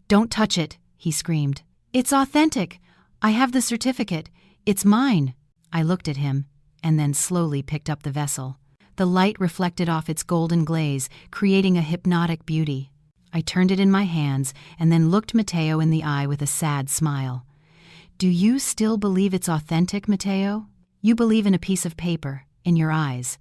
"Don't touch it," he screamed. "It's authentic. I have the certificate. It's mine." I looked at him, and then slowly picked up the vessel. The light reflected off its golden glaze, creating a hypnotic beauty. I turned it in my hands and then looked Matteo in the eye with a sad smile. "Do you still believe it's authentic, Matteo? You believe in a piece of paper, in your eyes,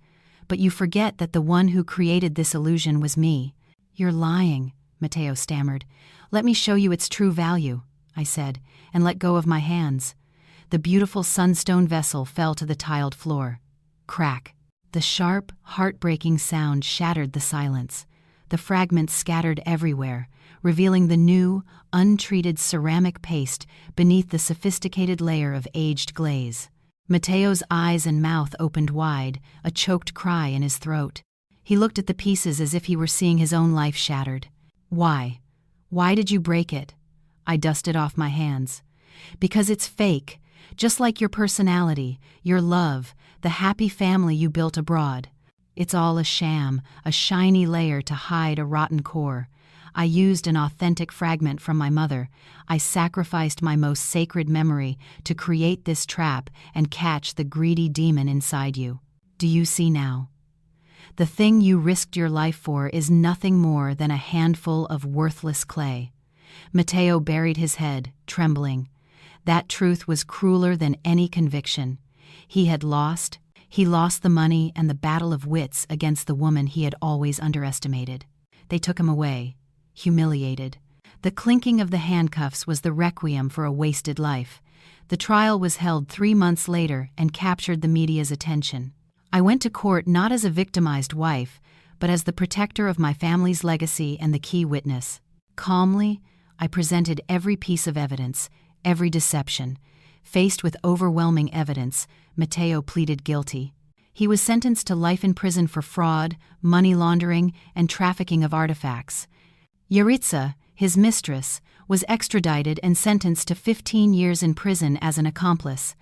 but you forget that the one who created this illusion was me, "You're lying," Mateo stammered. "Let me show you its true value," I said, and let go of my hands. The beautiful sunstone vessel fell to the tiled floor. Crack. The sharp, heartbreaking sound shattered the silence. The fragments scattered everywhere, revealing the new, untreated ceramic paste beneath the sophisticated layer of aged glaze. Mateo's eyes and mouth opened wide, a choked cry in his throat. He looked at the pieces as if he were seeing his own life shattered. "Why? Why did you break it?" I dusted off my hands. "Because it's fake, just like your personality, your love, the happy family you built abroad. It's all a sham, a shiny layer to hide a rotten core. I used an authentic fragment from my mother. I sacrificed my most sacred memory to create this trap and catch the greedy demon inside you. Do you see now? The thing you risked your life for is nothing more than a handful of worthless clay." Mateo buried his head, trembling. That truth was crueler than any conviction. He lost the money and the battle of wits against the woman he had always underestimated. They took him away, humiliated. The clinking of the handcuffs was the requiem for a wasted life. The trial was held 3 months later and captured the media's attention. I went to court not as a victimized wife, but as the protector of my family's legacy and the key witness. Calmly, I presented every piece of evidence, every deception. Faced with overwhelming evidence, Mateo pleaded guilty. He was sentenced to life in prison for fraud, money laundering, and trafficking of artifacts. Yaritza, his mistress, was extradited and sentenced to 15 years in prison as an accomplice.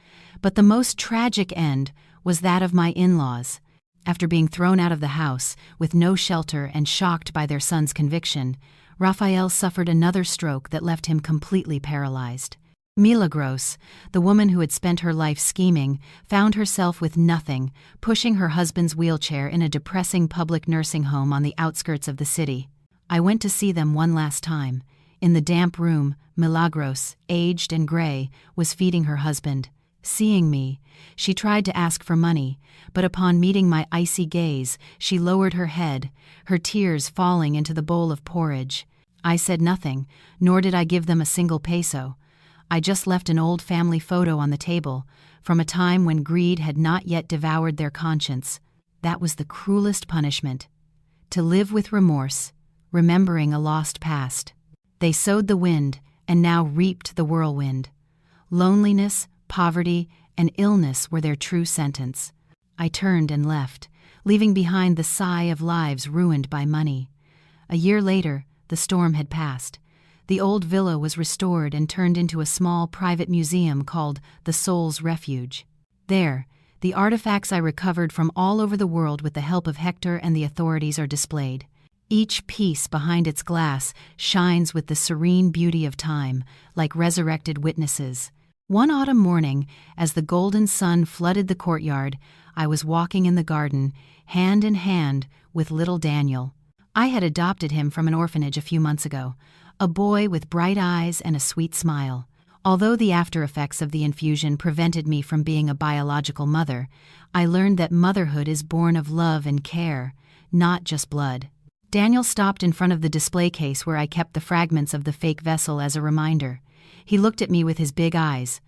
But the most tragic end was that of my in-laws. After being thrown out of the house, with no shelter and shocked by their son's conviction, Rafael suffered another stroke that left him completely paralyzed. Milagros, the woman who had spent her life scheming, found herself with nothing, pushing her husband's wheelchair in a depressing public nursing home on the outskirts of the city. I went to see them one last time. In the damp room, Milagros, aged and gray, was feeding her husband. Seeing me, she tried to ask for money, but upon meeting my icy gaze, she lowered her head, her tears falling into the bowl of porridge. I said nothing, nor did I give them a single peso. I just left an old family photo on the table, from a time when greed had not yet devoured their conscience. That was the cruelest punishment. To live with remorse, remembering a lost past. They sowed the wind, and now reaped the whirlwind. Loneliness, poverty, and illness were their true sentence. I turned and left, leaving behind the sigh of lives ruined by money. A year later, the storm had passed. The old villa was restored and turned into a small private museum called the Soul's Refuge. There, the artifacts I recovered from all over the world with the help of Hector and the authorities are displayed. Each piece behind its glass shines with the serene beauty of time, like resurrected witnesses. One autumn morning, as the golden sun flooded the courtyard, I was walking in the garden, hand in hand with little Daniel. I had adopted him from an orphanage a few months ago, a boy with bright eyes and a sweet smile. Although the after-effects of the infusion prevented me from being a biological mother, I learned that motherhood is born of love and care, not just blood. Daniel stopped in front of the display case where I kept the fragments of the fake vessel as a reminder. He looked at me with his big eyes.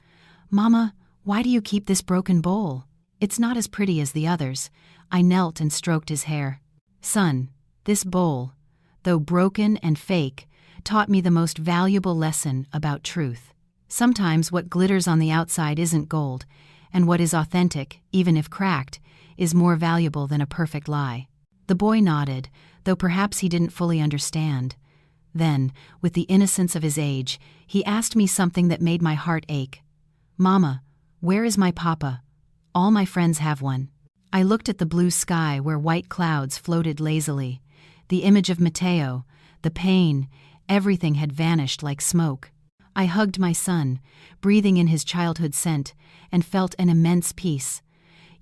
"Mama, why do you keep this broken bowl? It's not as pretty as the others." I knelt and stroked his hair. "Son, this bowl, though broken and fake, taught me the most valuable lesson about truth. Sometimes what glitters on the outside isn't gold, and what is authentic, even if cracked, is more valuable than a perfect lie." The boy nodded, though perhaps he didn't fully understand. Then, with the innocence of his age, he asked me something that made my heart ache. "Mama, where is my papa? All my friends have one." I looked at the blue sky where white clouds floated lazily. The image of Mateo, the pain, everything had vanished like smoke. I hugged my son, breathing in his childhood scent, and felt an immense peace.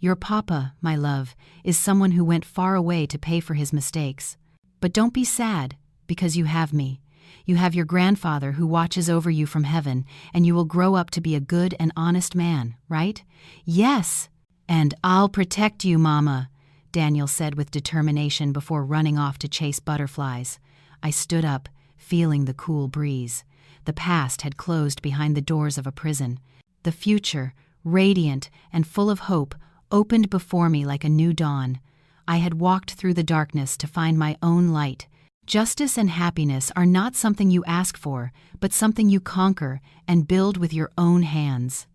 "Your papa, my love, is someone who went far away to pay for his mistakes. But don't be sad, because you have me. You have your grandfather who watches over you from heaven, and you will grow up to be a good and honest man, right?" "Yes! And I'll protect you, Mama." Daniel said with determination before running off to chase butterflies. I stood up, feeling the cool breeze. The past had closed behind the doors of a prison. The future, radiant and full of hope, opened before me like a new dawn. I had walked through the darkness to find my own light. Justice and happiness are not something you ask for, but something you conquer and build with your own hands.